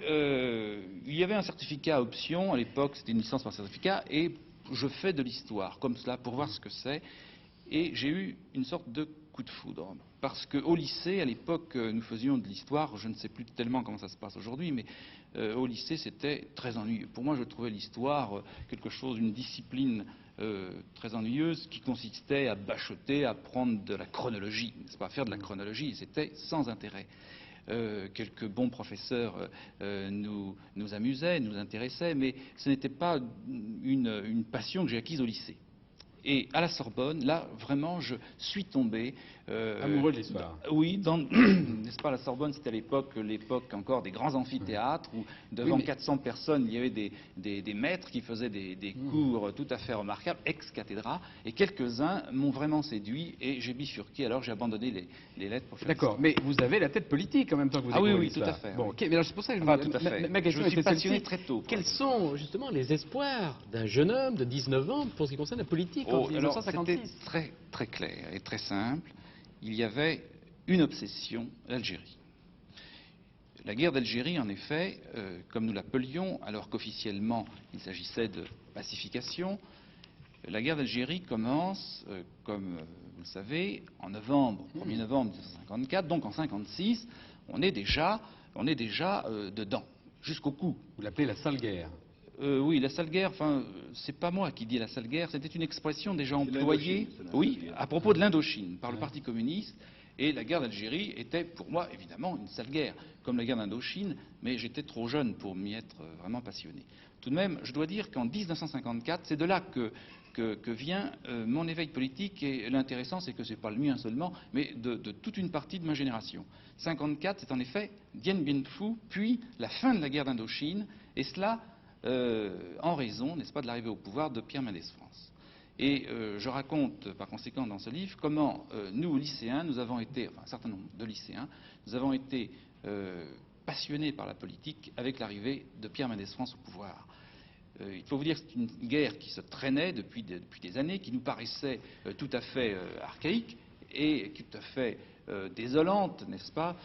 il y avait un certificat à option, à l'époque c'était une licence par certificat, et je fais de l'histoire, comme cela, pour voir ce que c'est. Et j'ai eu une sorte de coup de foudre. Parce qu'au lycée, à l'époque, nous faisions de l'histoire, je ne sais plus tellement comment ça se passe aujourd'hui, mais au lycée c'était très ennuyeux. Pour moi, je trouvais l'histoire quelque chose, une discipline très ennuyeuse qui consistait à bachoter, à prendre de la chronologie, n'est-ce pas, faire de la chronologie, c'était sans intérêt. Quelques bons professeurs nous amusaient, nous intéressaient, mais ce n'était pas une passion que j'ai acquise au lycée. Et à la Sorbonne, là, vraiment, je suis tombé... Amoureux de l'histoire. Oui, n'est-ce pas, la Sorbonne, c'était à l'époque encore des grands amphithéâtres, où devant Oui, mais- 400 personnes, il y avait des maîtres qui faisaient des cours tout à fait remarquables, ex-cathédra, et quelques-uns m'ont vraiment séduit, et j'ai bifurqué, alors j'ai abandonné les lettres pour faire D'accord, mais vous avez la tête politique en même temps que vous Ah oui, découvrez oui, tout l'histoire. à fait, Bon, oui. ok, mais alors c'est pour ça que Enfin, tout à fait. ma question Je suis était passionné celle-ci. très tôt, Quels sont justement les espoirs d'un jeune homme de 19 ans pour ce qui concerne la politique en alors, 1956? c'était très, très clair et très simple. Il y avait une obsession, l'Algérie. La guerre d'Algérie, en effet, comme nous l'appelions, alors qu'officiellement il s'agissait de pacification, la guerre d'Algérie commence, comme vous le savez, en novembre, 1er novembre 1954, donc en 1956, on est déjà dedans, jusqu'au cou. Vous l'appelez la sale guerre. Oui, la sale guerre, enfin, c'est pas moi qui dis la sale guerre, c'était une expression déjà C'est employée, l'Indochine, c'est la oui, sale guerre. à propos de l'Indochine, par le Ouais. Parti communiste, et la guerre d'Algérie était pour moi évidemment une sale guerre, comme la guerre d'Indochine, mais j'étais trop jeune pour m'y être vraiment passionné. Tout de même, je dois dire qu'en 1954, c'est de là que vient mon éveil politique, et l'intéressant, c'est que c'est pas le mien seulement, mais de toute une partie de ma génération. 54, c'est en effet Dien Bien Phu, puis la fin de la guerre d'Indochine, et cela en raison, n'est-ce pas, de l'arrivée au pouvoir de Pierre Mendès France. Et je raconte par conséquent dans ce livre comment nous, lycéens, nous avons été, enfin un certain nombre de lycéens, nous avons été passionnés par la politique avec l'arrivée de Pierre Mendès France au pouvoir. Il faut vous dire que c'est une guerre qui se traînait depuis des années, qui nous paraissait tout à fait archaïque et tout à fait désolante, n'est-ce pas?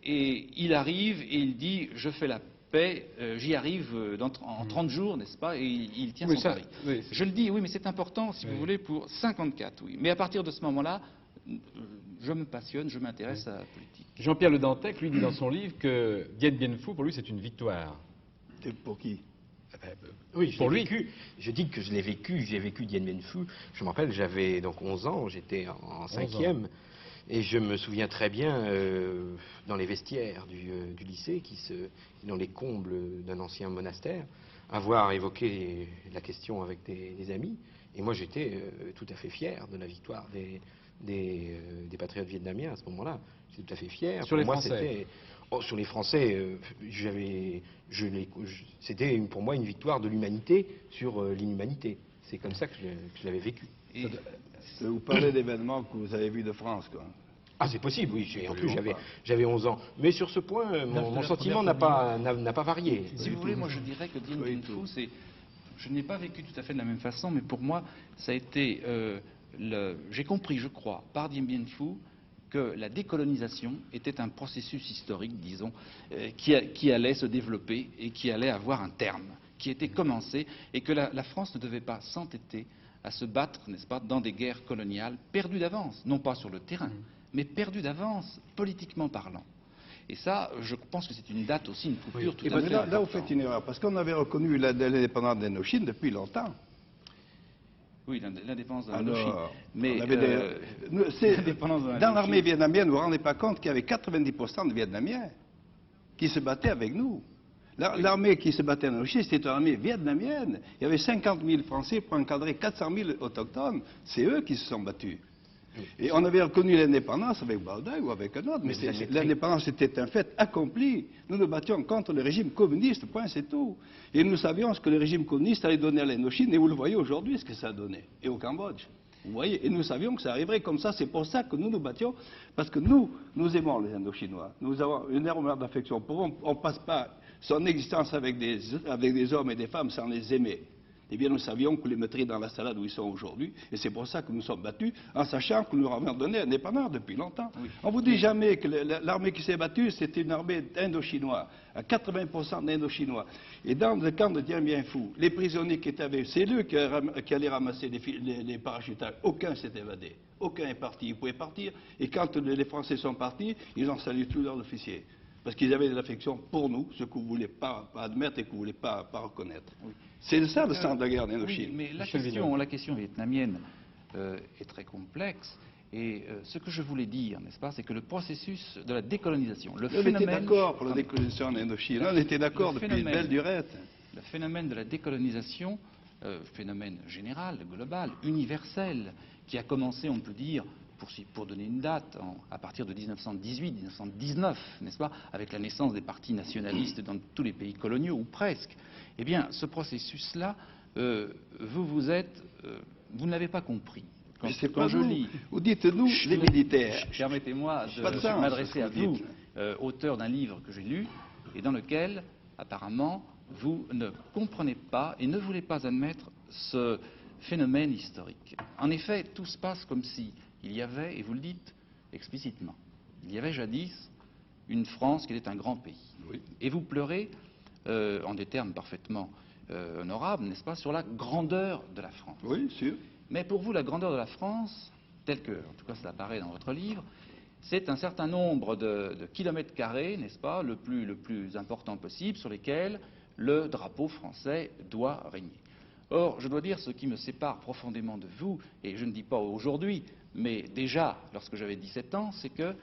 Et il arrive et il dit « je fais la paix, j'y arrive en 30 jours, n'est-ce pas ?» Et il tient Oui, son ça, pari. oui, Je le dis, oui, mais c'est important, si Oui. vous voulez, pour 54, oui. Mais à partir de ce moment-là, je me passionne, je m'intéresse à la politique. Jean-Pierre Le Dantec, lui, dit dans son livre que Dien Bien Phu, pour lui, c'est une victoire. C'est pour qui? Oui, je Pour l'ai lui. vécu. Je dis que je l'ai vécu, j'ai vécu Dien Bien Phu. Je me rappelle, j'avais donc 11 ans, j'étais en 5e, et je me souviens très bien dans les vestiaires du lycée, dans les combles d'un ancien monastère, avoir évoqué la question avec des amis. Et moi, j'étais tout à fait fier de la victoire des patriotes vietnamiens à ce moment-là. J'étais tout à fait fier. Sur les Pour moi, Français. c'était... Oh, sur les Français, c'était pour moi une victoire de l'humanité sur l'inhumanité. C'est comme ça que je l'avais vécu. Et Vous parlez d'événements que vous avez vus de France, quoi. Ah, c'est possible, oui. En plus, Absolument pas. j'avais 11 ans. Mais sur ce point, mon la sentiment première n'a pas varié. si vous voulez, moi je dirais que Dien Pas du Bien tout. Phu, c'est... Je n'ai pas vécu tout à fait de la même façon, mais pour moi, ça a été... J'ai compris, je crois, par Dien Bien Phu, que la décolonisation était un processus historique, disons, qui allait se développer et qui allait avoir un terme, qui était commencé, et que la France ne devait pas s'entêter à se battre, n'est-ce pas, dans des guerres coloniales perdues d'avance, non pas sur le terrain, mais perdues d'avance, politiquement parlant. Et ça, je pense que c'est une date aussi, une coupure tout à Mais fait là, vous importante. faites une erreur, parce qu'on avait reconnu l'indépendance d'Indochine depuis longtemps. Oui, l'indépendance de l'Indochine. Alors, Mais on avait l'indépendance de dans l'Indochine. l'armée vietnamienne, vous ne vous rendez pas compte qu'il y avait 90% de Vietnamiens qui se battaient avec nous. L'armée qui se battait en Indochine, c'était une armée vietnamienne. Il y avait 50 000 Français pour encadrer 400 000 autochtones. C'est eux qui se sont battus. Et on avait reconnu l'indépendance avec Baldin ou avec un autre, mais vous avez l'indépendance était un fait accompli. Nous nous battions contre le régime communiste, point, c'est tout. Et nous savions ce que le régime communiste allait donner à l'Indochine, et vous le voyez aujourd'hui, ce que ça a donné, et au Cambodge. Vous voyez, et nous savions que ça arriverait comme ça. C'est pour ça que nous nous battions, parce que nous aimons les Indochinois. Nous avons une énorme d'affection pour eux. On ne passe pas son existence avec des hommes et des femmes sans les aimer. Eh bien, nous savions qu'on les mettrait dans la salade où ils sont aujourd'hui, et c'est pour ça que nous sommes battus, en sachant que nous leur avions donné indépendance depuis longtemps. Oui. On ne vous dit jamais que l'armée qui s'est battue, c'était une armée d'indochinois, à 80% d'indochinois. Et dans le camp de Dien Bien Phu, les prisonniers qui étaient avec eux, c'est eux qui allaient ramasser les parachutages. Aucun s'est évadé, aucun est parti. Ils pouvaient partir, et quand les Français sont partis, ils ont salué tous leurs officiers. Parce qu'ils avaient de l'affection pour nous, ce que vous ne voulez pas admettre et que vous ne voulez pas reconnaître. Oui. C'est ça le sens de la guerre d'Indochine. Oui, mais la question vietnamienne est très complexe. Et ce que je voulais dire, n'est-ce pas, c'est que le processus de la décolonisation, on était d'accord pour la décolonisation en Indochine. On était d'accord depuis belle durette. Le phénomène de la décolonisation, phénomène général, global, universel, qui a commencé, on peut dire, pour donner une date, à partir de 1918-1919, n'est-ce pas, avec la naissance des partis nationalistes dans tous les pays coloniaux, ou presque, eh bien, ce processus-là, vous ne l'avez pas compris. Quand je lis... Vous dites nous, les militaires. Permettez-moi de m'adresser à vous, auteur d'un livre que j'ai lu, et dans lequel, apparemment, vous ne comprenez pas et ne voulez pas admettre ce phénomène historique. En effet, tout se passe comme si il y avait, et vous le dites explicitement, il y avait jadis une France qui était un grand pays. Oui. Et vous pleurez, en des termes parfaitement honorables, n'est-ce pas, sur la grandeur de la France. Oui, sûr. Mais pour vous, la grandeur de la France, telle que, en tout cas, ça apparaît dans votre livre, c'est un certain nombre de kilomètres carrés, n'est-ce pas, le plus important possible, sur lesquels le drapeau français doit régner. Or, je dois dire, ce qui me sépare profondément de vous, et je ne dis pas aujourd'hui, mais déjà, lorsque j'avais 17 ans, c'est que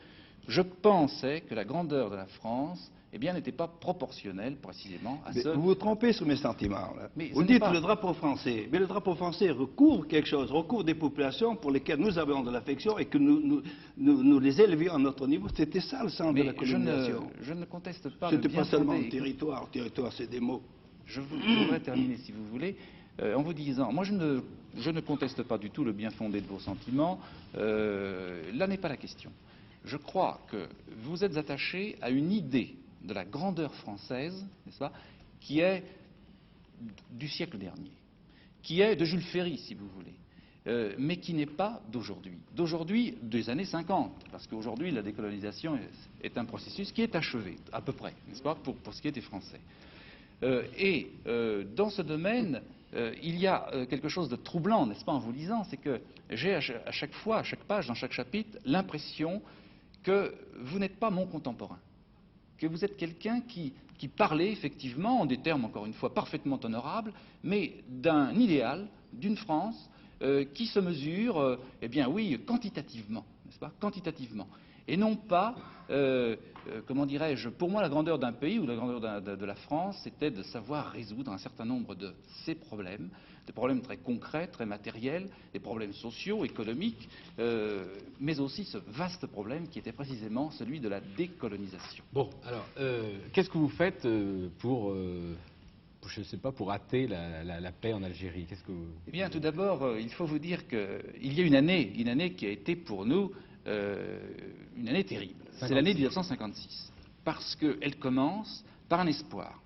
je pensais que la grandeur de la France, eh bien, n'était pas proportionnelle, précisément, à ce... Vous vous trompez sur mes sentiments, là. Vous dites le drapeau français, mais le drapeau français recouvre quelque chose, recouvre des populations pour lesquelles nous avons de l'affection et que nous les élevions à notre niveau. C'était ça le sens de la colonisation. Je ne conteste pas. C'était pas seulement le territoire. Le territoire, c'est des mots. Je voudrais terminer, si vous voulez, en vous disant, moi je ne conteste pas du tout le bien fondé de vos sentiments, là n'est pas la question. Je crois que vous êtes attaché à une idée de la grandeur française, n'est-ce pas, qui est du siècle dernier, qui est de Jules Ferry, si vous voulez, mais qui n'est pas d'aujourd'hui, des années 50, parce qu'aujourd'hui la décolonisation est un processus qui est achevé, à peu près, n'est-ce pas, pour ce qui est des Français. Dans ce domaine, il y a quelque chose de troublant, n'est-ce pas, en vous lisant, c'est que j'ai à chaque fois, à chaque page, dans chaque chapitre, l'impression que vous n'êtes pas mon contemporain, que vous êtes quelqu'un qui parlait effectivement, en des termes encore une fois parfaitement honorables, mais d'un idéal, d'une France qui se mesure, eh bien oui, quantitativement, n'est-ce pas, quantitativement, et non pas, comment dirais-je, pour moi la grandeur d'un pays ou la grandeur de la France, c'était de savoir résoudre un certain nombre de ces problèmes, des problèmes très concrets, très matériels, des problèmes sociaux, économiques, mais aussi ce vaste problème qui était précisément celui de la décolonisation. Bon, alors, qu'est-ce que vous faites pour, je ne sais pas, pour hâter la paix en Algérie? Eh bien, tout d'abord, il faut vous dire qu'il y a une année qui a été pour nous une année terrible. C'est l'année 1956, parce qu'elle commence par un espoir.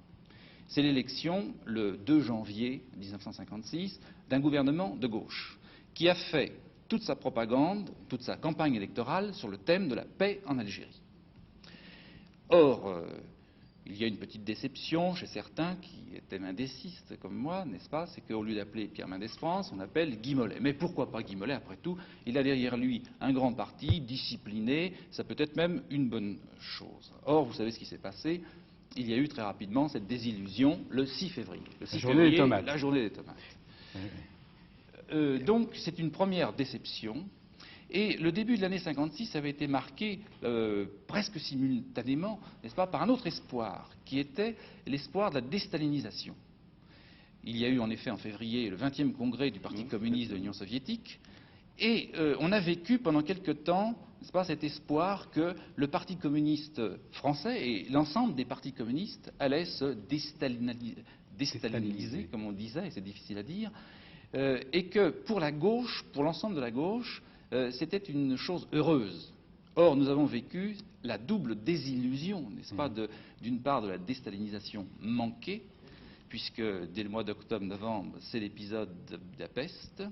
C'est l'élection, le 2 janvier 1956, d'un gouvernement de gauche, qui a fait toute sa propagande, toute sa campagne électorale sur le thème de la paix en Algérie. Or, il y a une petite déception chez certains qui étaient mendécistes comme moi, n'est-ce pas? C'est qu'au lieu d'appeler Pierre Mendès France, on appelle Guy Mollet. Mais pourquoi pas Guy Mollet, après tout? Il a derrière lui un grand parti, discipliné, ça peut être même une bonne chose. Or, vous savez ce qui s'est passé? Il y a eu très rapidement cette désillusion le 6 février. Le 6 février, la journée des tomates. Donc, c'est une première déception. Et le début de l'année 56 avait été marqué presque simultanément, n'est-ce pas, par un autre espoir, qui était l'espoir de la déstalinisation. Il y a eu en effet en février le 20e congrès du Parti communiste de l'Union soviétique, et on a vécu pendant quelque temps, n'est-ce pas, cet espoir que le Parti communiste français et l'ensemble des partis communistes allaient se déstaliniser, comme on disait, et c'est difficile à dire, et que pour la gauche, pour l'ensemble de la gauche, c'était une chose heureuse. Or, nous avons vécu la double désillusion, n'est-ce pas, d'une part de la déstalinisation manquée, puisque dès le mois d'octobre-novembre, c'est l'épisode de Budapest,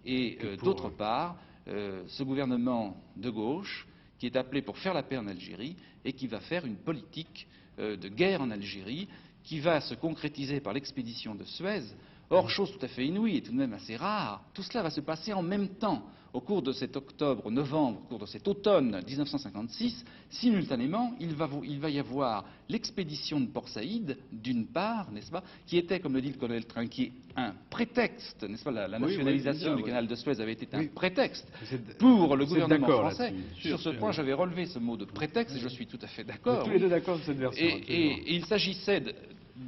et d'autre part, ce gouvernement de gauche qui est appelé pour faire la paix en Algérie et qui va faire une politique de guerre en Algérie qui va se concrétiser par l'expédition de Suez. Or, chose tout à fait inouïe et tout de même assez rare, tout cela va se passer en même temps, au cours de cet octobre-novembre, au cours de cet automne 1956, simultanément, il va y avoir l'expédition de Port Saïd, d'une part, n'est-ce pas, qui était, comme le dit le colonel Trinquier, un prétexte, n'est-ce pas, la nationalisation du canal de Suez avait été un prétexte pour le gouvernement français. Sur ce point, j'avais relevé ce mot de prétexte et je suis tout à fait d'accord. Tous les deux d'accord de cette version. Et il s'agissait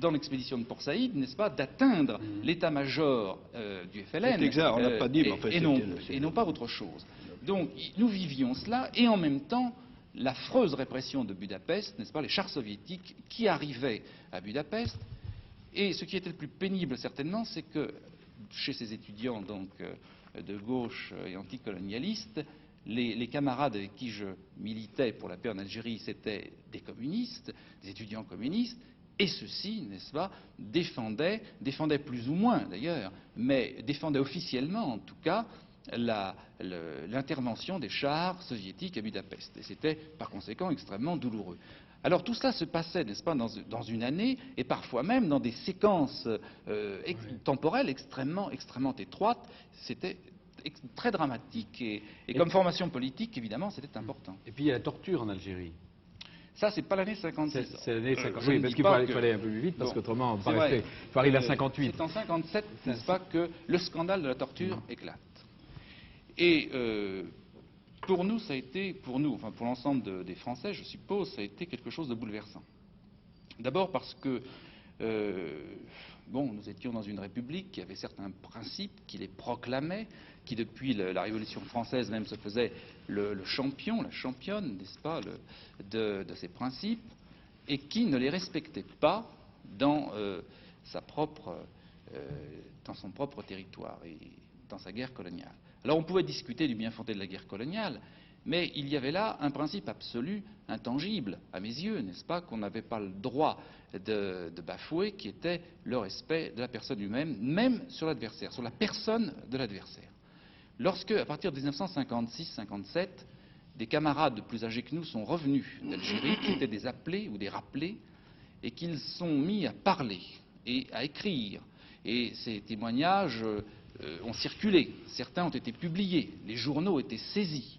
dans l'expédition de Port Saïd, n'est-ce pas, d'atteindre l'état-major du FLN. C'est exact, on l'a pas dit, mais en fait, et non pas autre chose. Donc, nous vivions cela, et en même temps, l'affreuse répression de Budapest, n'est-ce pas, les chars soviétiques qui arrivaient à Budapest. Et ce qui était le plus pénible, certainement, c'est que chez ces étudiants donc de gauche et anticolonialistes, les camarades avec qui je militais pour la paix en Algérie, c'était des communistes, des étudiants communistes. Et ceux-ci, n'est-ce pas, défendaient plus ou moins d'ailleurs, mais défendaient officiellement en tout cas l'intervention des chars soviétiques à Budapest. Et c'était par conséquent extrêmement douloureux. Alors tout cela se passait, n'est-ce pas, dans une année, et parfois même dans des séquences temporelles extrêmement étroites. C'était très dramatique et comme formation politique, évidemment, c'était important. Et puis il y a la torture en Algérie. Ça, c'est pas l'année 56. C'est l'année 56. Oui, parce qu'il fallait un peu plus vite, parce qu'autrement, il faut arriver à 58. C'est en 57, n'est-ce pas, que le scandale de la torture éclate. Et pour nous, ça a été, pour l'ensemble des Français, je suppose, ça a été quelque chose de bouleversant. D'abord parce que, nous étions dans une république qui avait certains principes, qui les proclamait, qui depuis la Révolution française même se faisait le champion, la championne, n'est-ce pas, de ces principes, et qui ne les respectait pas dans son propre territoire et dans sa guerre coloniale. Alors on pouvait discuter du bien fondé de la guerre coloniale, mais il y avait là un principe absolu, intangible, à mes yeux, n'est-ce pas, qu'on n'avait pas le droit de bafouer, qui était le respect de la personne humaine, même sur l'adversaire, sur la personne de l'adversaire. Lorsque, à partir de 1956-57, des camarades plus âgés que nous sont revenus d'Algérie, qui étaient des appelés ou des rappelés, et qu'ils sont mis à parler et à écrire, et ces témoignages ont circulé, certains ont été publiés, les journaux étaient saisis.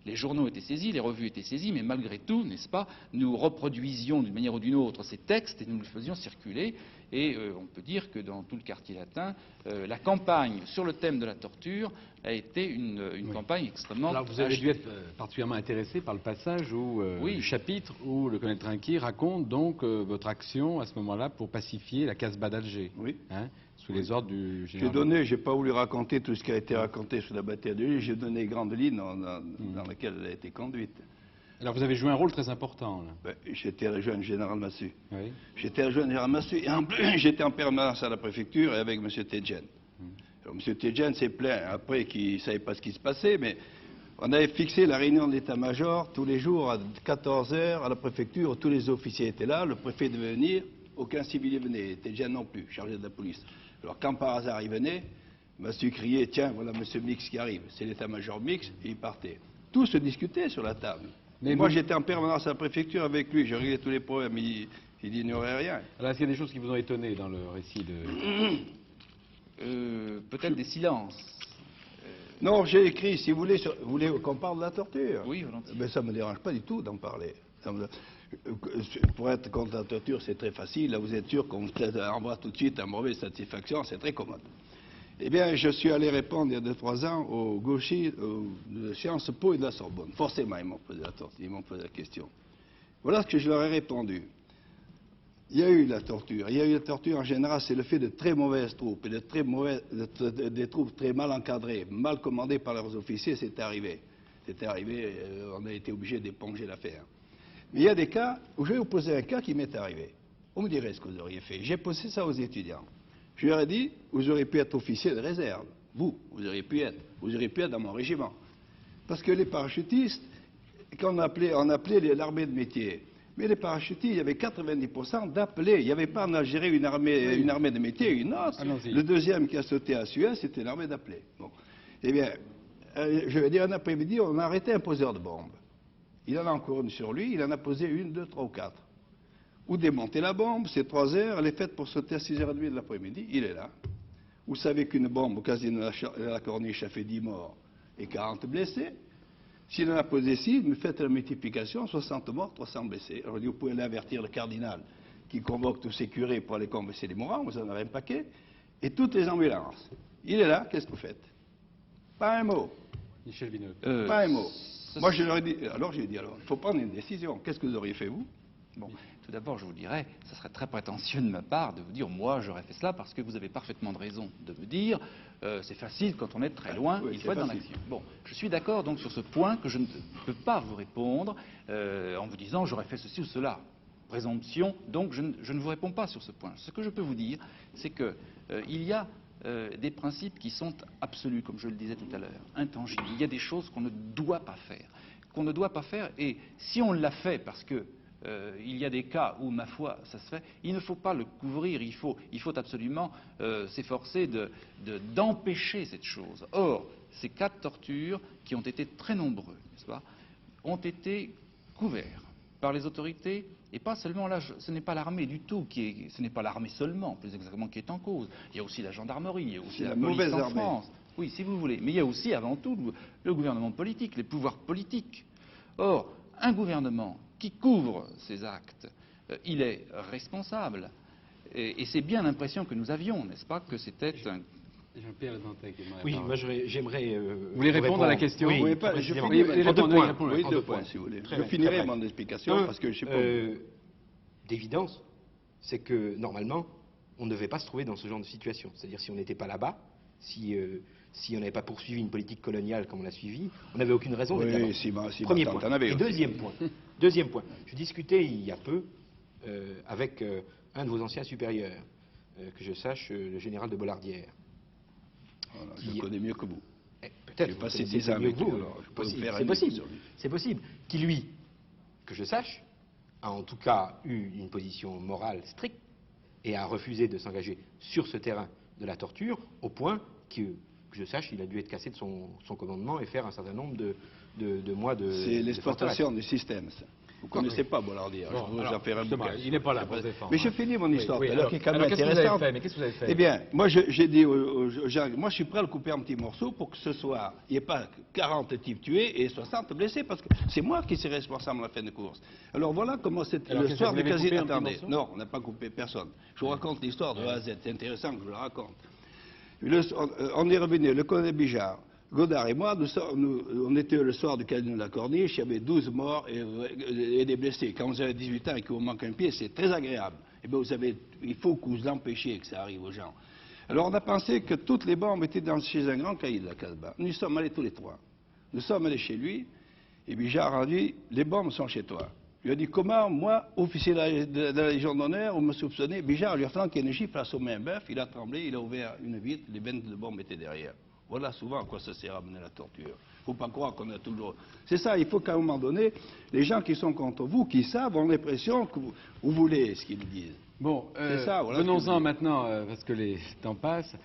Les journaux étaient saisis, les revues étaient saisies, mais malgré tout, n'est-ce pas, nous reproduisions d'une manière ou d'une autre ces textes et nous les faisions circuler. Et on peut dire que dans tout le quartier latin, la campagne sur le thème de la torture a été une campagne extrêmement... Alors vous avez dû être particulièrement intéressé par le passage où, du chapitre où le colonel Trinquier raconte donc votre action à ce moment-là pour pacifier la Casbah d'Alger. Oui. Sous les ordres du général. J'ai pas voulu raconter tout ce qui a été raconté sur la bataille d'Alger, j'ai donné les grandes lignes dans lesquelles elle a été conduite. Alors vous avez joué un rôle très important là. J'étais rejoint le général Massu. Oui. J'étais rejoint le général Massu et en plus j'étais en permanence à la préfecture et avec M. Tedjen. Alors M. Tedjen s'est plaint après qu'il ne savait pas ce qui se passait, mais on avait fixé la réunion de l'état-major tous les jours à 14 h à la préfecture, où tous les officiers étaient là, le préfet devait venir, aucun civil venait, Tedjen non plus, chargé de la police. Alors quand par hasard il venait, Massu criait, tiens, voilà M. Mix qui arrive, c'est l'état-major Mix, et il partait. Tout se discutait sur la table. Mais moi j'étais en permanence à la préfecture avec lui, je réglais tous les problèmes, il n'ignorait rien. Alors est-ce qu'il y a des choses qui vous ont étonné dans le récit de... Peut-être des silences. Non, j'ai écrit, si vous voulez qu'on parle de la torture. Oui, volontiers. Mais ça ne me dérange pas du tout d'en parler. Pour être contre la torture, c'est très facile. Là, vous êtes sûr qu'on vous envoie tout de suite à mauvaise satisfaction, c'est très commode. Eh bien, je suis allé répondre il y a 2-3 ans aux gauchistes de Sciences Po et de la Sorbonne. Forcément, ils m'ont posé la question. Voilà ce que je leur ai répondu. Il y a eu la torture. Il y a eu la torture en général, c'est le fait de très mauvaises troupes, et des troupes très mal encadrées, mal commandées par leurs officiers, c'est arrivé. On a été obligé d'éponger l'affaire. Mais il y a des cas où je vais vous poser un cas qui m'est arrivé. Vous me direz ce que vous auriez fait. J'ai posé ça aux étudiants. Je leur ai dit, vous auriez pu être officier de réserve. Vous auriez pu être. Vous auriez pu être dans mon régiment. Parce que les parachutistes, quand on appelait l'armée de métier, mais les parachutistes, il y avait 90% d'appelés. Il n'y avait pas en Algérie une armée de métier et une autre. Le deuxième qui a sauté à Suez, c'était l'armée d'appelés. Bon. Eh bien, je vais dire, un après-midi, on a arrêté un poseur de bombes. Il en a encore une sur lui, il en a posé 1, 2, 3 ou 4. Vous démontez la bombe, c'est 3 heures, elle est faite pour sauter à 6h30 de l'après-midi, il est là. Vous savez qu'une bombe au casino de la Corniche a fait 10 morts et 40 blessés. S'il en a posé 6, vous faites la multiplication, 60 morts, 300 blessés. Alors vous pouvez l'avertir le cardinal qui convoque tous ses curés pour aller converser les mourants, vous en avez un paquet, et toutes les ambulances. Il est là, qu'est-ce que vous faites? Pas un mot. Michel Vinocq. Pas un mot. Moi, je leur ai dit, il faut prendre une décision. Qu'est-ce que vous auriez fait, vous? Bon, tout d'abord, je vous dirais, ça serait très prétentieux de ma part de vous dire, moi, j'aurais fait cela, parce que vous avez parfaitement de raison de me dire, c'est facile quand on est très loin, Oui, il faut être dans l'action. Bon, je suis d'accord donc sur ce point que je ne peux pas vous répondre en vous disant, j'aurais fait ceci ou cela. Présomption, donc je ne vous réponds pas sur ce point. Ce que je peux vous dire, c'est que il y a des principes qui sont absolus, comme je le disais tout à l'heure, intangibles. Il y a des choses qu'on ne doit pas faire, et si on l'a fait parce que il y a des cas où, ma foi, ça se fait, il ne faut pas le couvrir, il faut absolument s'efforcer d'empêcher cette chose. Or, ces cas de torture, qui ont été très nombreux, n'est-ce pas, ont été couverts par les autorités, et pas seulement là, ce n'est pas l'armée du tout, ce n'est pas l'armée seulement, plus exactement, qui est en cause. Il y a aussi la gendarmerie, il y a aussi la police en France. Oui, si vous voulez. Mais il y a aussi, avant tout, le gouvernement politique, les pouvoirs politiques. Or, un gouvernement qui couvre ces actes, il est responsable. Et c'est bien l'impression que nous avions, n'est-ce pas, que c'était un... Jean-Pierre Dantec. Oui, moi j'aimerais... vous voulez répondre à la question? Oui, je finirai deux points, si vous voulez. Je finirai mon explication, parce que je sais pas... D'évidence, c'est que, normalement, on ne devait pas se trouver dans ce genre de situation. C'est-à-dire, si on n'était pas là-bas, si on n'avait pas poursuivi une politique coloniale comme on l'a suivi, on n'avait aucune raison d'être là-bas. Premier point. Et deuxième point. Je discutais il y a peu avec un de vos anciens supérieurs, que je sache, le général de Bollardière. Voilà, je le connais mieux que vous. Peut-être. J'ai passé 10 ans avec vous. C'est possible. Qui, lui, que je sache, a en tout cas eu une position morale stricte et a refusé de s'engager sur ce terrain de la torture, au point que je sache, il a dû être cassé de son commandement et faire un certain nombre de mois de... C'est l'exploitation du système, ça. Vous ne connaissez pas Bollardière, je vous en ferai un bouquin. Il n'est pas là pour se défendre. Mais je finis mon histoire, alors, qui est quand même intéressante. Mais qu'est-ce que vous avez fait? Eh bien, moi j'ai dit aux gens, moi je suis prêt à le couper en petits morceaux pour que ce soir, il n'y ait pas 40 types tués et 60 blessés, parce que c'est moi qui suis responsable à la fin de course. Alors voilà comment c'est le soir du casino. Attendez, non, on n'a pas coupé personne. Je vous raconte l'histoire de A à Z, c'est intéressant que je la raconte. On est revenu, le colonel Bijard, Godard et moi, on était le soir du casino de la Corniche, il y avait 12 morts et des blessés. Quand vous avez 18 ans et qu'il vous manque un pied, c'est très agréable. Et bien il faut que vous empêchiez que ça arrive aux gens. Alors on a pensé que toutes les bombes étaient chez un grand caïd de la Casbah. Nous sommes allés tous les trois. Nous sommes allés chez lui, et Bijard a dit, les bombes sont chez toi. Il a dit, comment, moi, officier de la Légion d'honneur, vous me soupçonnez? Bijard lui a flanqué une gifle, a assommé un bœuf, il a tremblé, il a ouvert une vitre, les bennes de bombes étaient derrière. Voilà souvent à quoi ça sert à mener la torture. Il ne faut pas croire qu'on a toujours... C'est ça, il faut qu'à un moment donné, les gens qui sont contre vous, qui savent, ont l'impression que vous voulez ce qu'ils disent. Bon, voilà, venons-en maintenant, parce que les temps passent.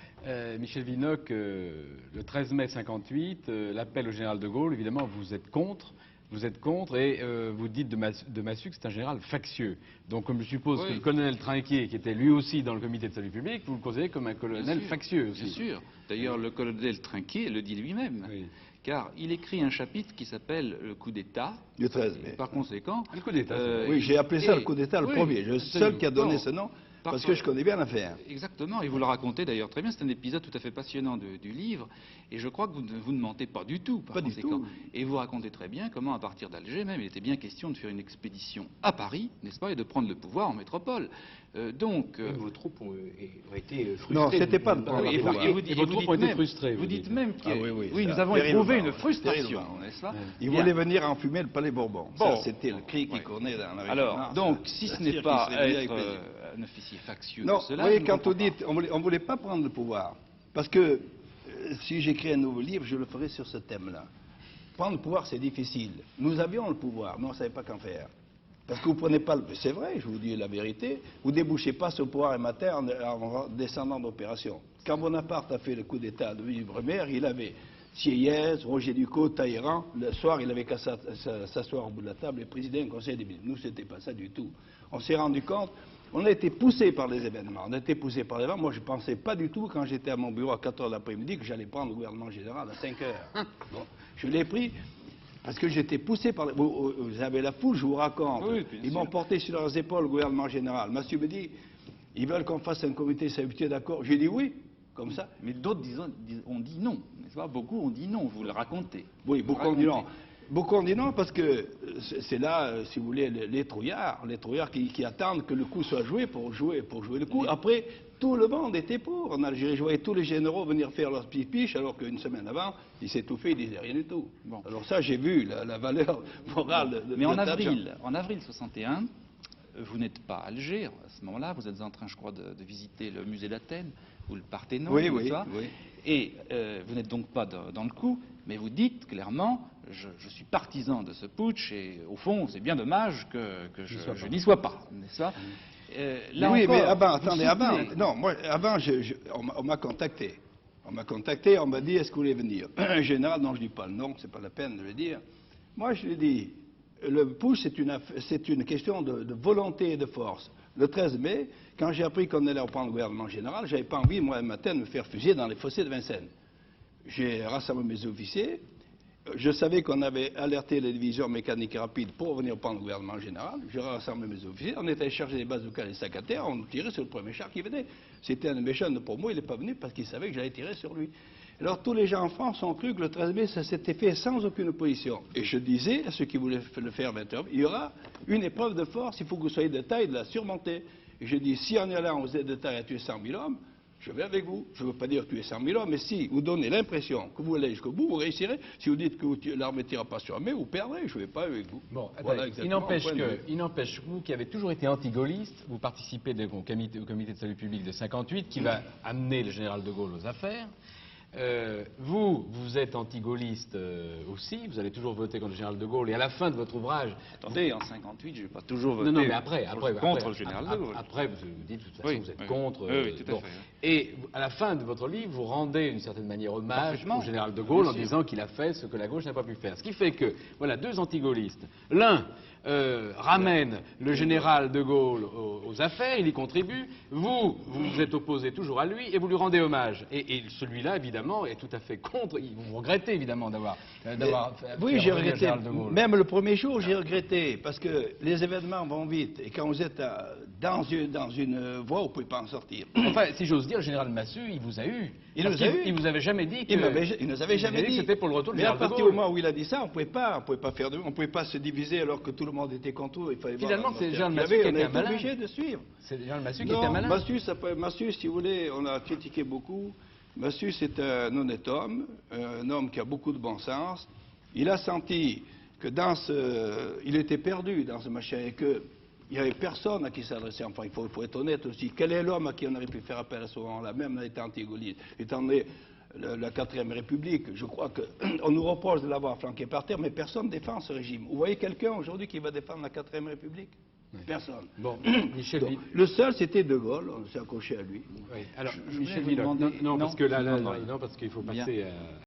Michel Vinocq, le 13 mai 58, l'appel au général de Gaulle, évidemment, vous êtes contre. Et vous dites de Massu que c'est un général factieux. Donc, comme je suppose que le colonel Trinquier, qui était lui aussi dans le comité de salut public, vous le considérez comme un colonel factieux aussi. Bien sûr. D'ailleurs, le colonel Trinquier le dit lui-même. Oui. Car il écrit un chapitre qui s'appelle le coup d'État. Le 13 mai. Par conséquent... Le coup d'État. Oui, j'ai appelé ça le coup d'État, le premier. Je suis le seul qui a donné ce nom. Parce que je connais bien l'affaire. Exactement, et vous le racontez d'ailleurs très bien, c'est un épisode tout à fait passionnant du livre, et je crois que vous ne mentez pas du tout, par conséquent. Et vous racontez très bien comment, à partir d'Alger même, il était bien question de faire une expédition à Paris, n'est-ce pas, et de prendre le pouvoir en métropole. Vos troupes ont été frustrées. Non, c'était pas de prendre le pouvoir. Et vos troupes ont été frustrées. Vous dites même que oui, nous avons éprouvé une frustration, n'est-ce pas? Ils voulaient venir enfumer le palais Bourbon. Ça, c'était le cri qui cournait dans la région. Alors, donc, si ce n'est pas être un officier aussi factieux Non, que cela. vous voyez, je ne quand comprends vous dites, on ne voulait pas prendre le pouvoir, parce que si j'écris un nouveau livre, je le ferai sur ce thème-là. Prendre le pouvoir, c'est difficile. Nous avions le pouvoir, mais on ne savait pas qu'en faire. Parce que vous prenez pas le... C'est vrai, je vous dis la vérité, vous ne débouchez pas sur le pouvoir un matin en descendant d'opération. Quand Bonaparte a fait le coup d'État de Brumaire, il avait Sieyès, Roger Ducos, Talleyrand. Le soir, il avait qu'à s'asseoir au bout de la table et présider un conseil des ministres. Nous, ce n'était pas ça du tout. On s'est rendu compte, on a été poussé par les événements. On a été poussé par les événements. Moi, je ne pensais pas du tout, quand j'étais à mon bureau à 4 h de l'après-midi, que j'allais prendre le gouvernement général à 5 h. Bon, je l'ai pris. Parce que j'étais poussé par... Vous avez la foule, je vous raconte. Oui, ils m'ont porté sur leurs épaules le gouvernement général. Monsieur me dit, ils veulent qu'on fasse un comité de stabilité, d'accord? J'ai dit oui, comme ça. Mais d'autres ont dit non, n'est-ce pas? Beaucoup ont dit non, vous le racontez. Oui, beaucoup ont dit non. Beaucoup ont dit non parce que c'est là, si vous voulez, les trouillards qui attendent que le coup soit joué pour jouer le coup. Après, tout le monde était pour. En Algérie, je voyais tous les généraux venir faire leur piche, alors qu'une semaine avant, ils s'étouffaient, ils disaient rien du tout. Bon. Alors ça, j'ai vu la valeur morale de... Mais en avril 61, vous n'êtes pas à Alger. À ce moment-là, vous êtes en train, je crois, de visiter le musée d'Athènes ou le Parthénon. Oui, tout oui, ça. oui. Et vous n'êtes donc pas dans le coup, mais vous dites clairement, je suis partisan de ce putsch et au fond, c'est bien dommage que je n'y sois pas, n'est-ce pas? Là oui, encore, mais attendez, soutenez... non, moi, avant, on m'a contacté. On m'a dit, est-ce que vous voulez venir? Un général, non, je ne dis pas le nom, c'est pas la peine de le dire. Moi, je lui ai dit, le putsch, c'est une question de volonté et de force. Le 13 mai, quand j'ai appris qu'on allait reprendre le gouvernement général, j'avais pas envie, moi, un matin, de me faire fusiller dans les fossés de Vincennes. J'ai rassemblé mes officiers. Je savais qu'on avait alerté les divisions mécaniques rapides pour venir prendre le gouvernement général. J'ai rassemblé mes officiers. On était chargé des bazookas et des sacs à terre. On tirait sur le premier char qui venait. C'était un méchant pour moi. Il n'est pas venu parce qu'il savait que j'allais tirer sur lui. Alors tous les gens en France ont cru que le 13 mai, ça s'était fait sans aucune opposition. Et je disais à ceux qui voulaient le faire 20 heures, il y aura une épreuve de force, il faut que vous soyez de taille de la surmonter. Et je dis, si en y allant, vous êtes de taille à tuer 100 000 hommes, je vais avec vous. Je ne veux pas dire tuer 100 000 hommes, mais si vous donnez l'impression que vous allez jusqu'au bout, vous réussirez. Si vous dites que l'armée ne tirera pas sur la main, vous perdrez. Je ne vais pas avec vous. Bon, voilà, il n'empêche vous qui avez toujours été anti-gaulliste, vous participez au comité de salut public de 58 qui va amener le général de Gaulle aux affaires. Vous êtes anti-gaulliste aussi, vous allez toujours voter contre le général de Gaulle, et à la fin de votre ouvrage... Attendez, en 58, je n'ai pas toujours voté non, mais après, contre le général de Gaulle. Après, vous dites, de toute façon, Oui, vous êtes oui. contre... Oui, tout à fait. Et à la fin de votre livre, vous rendez d'une certaine manière hommage Parfaitement. au général de Gaulle Bien en sûr. disant qu'il a fait ce que la gauche n'a pas pu faire. Ce qui fait que, voilà, deux anti-gaullistes. L'un ramène le général de Gaulle aux affaires, il y contribue. Vous êtes opposé toujours à lui et vous lui rendez hommage. Et celui-là, évidemment, est tout à fait contre. Vous regrettez, évidemment, d'avoir Oui, fait j'ai revenir le regretté. général de Gaulle. Même le premier jour, j'ai regretté. Parce que les événements vont vite. Et quand vous êtes dans une voie, vous ne pouvez pas en sortir. Enfin, si j'ose dire, le général Massu, il vous a eu. Il nous a eu. Il vous avait jamais dit que... Il nous avait jamais dit. que c'était pour le retour du Mais à général de partir du Gaulle. moment où il a dit ça, on ne pouvait pas se diviser alors que tout le monde était contre eux. Il fallait Finalement, voir c'est notre Jean terme. Massu qui On était un était malin. obligé de suivre. C'est le général Massu qui Non, était un malin. Massu, si vous voulez, on a critiqué beaucoup. Massu, c'est un honnête homme, un homme qui a beaucoup de bon sens. Il a senti que il était perdu dans ce machin et qu'il n'y avait personne à qui s'adresser. Enfin, il faut être honnête aussi. Quel est l'homme à qui on aurait pu faire appel à ce moment-là, même étant anti-gaulliste, étant donné la 4e République? Je crois qu'on nous reproche de l'avoir flanqué par terre, mais personne ne défend ce régime. Vous voyez quelqu'un aujourd'hui qui va défendre la 4e République? Personne. Bon, Michel Donc, le seul, c'était De Gaulle, on s'est accroché à lui. Oui. Alors, Je Michel voulais vous Vidal, demander- non, parce que là, non, non, parce qu'il faut Bien. passer à...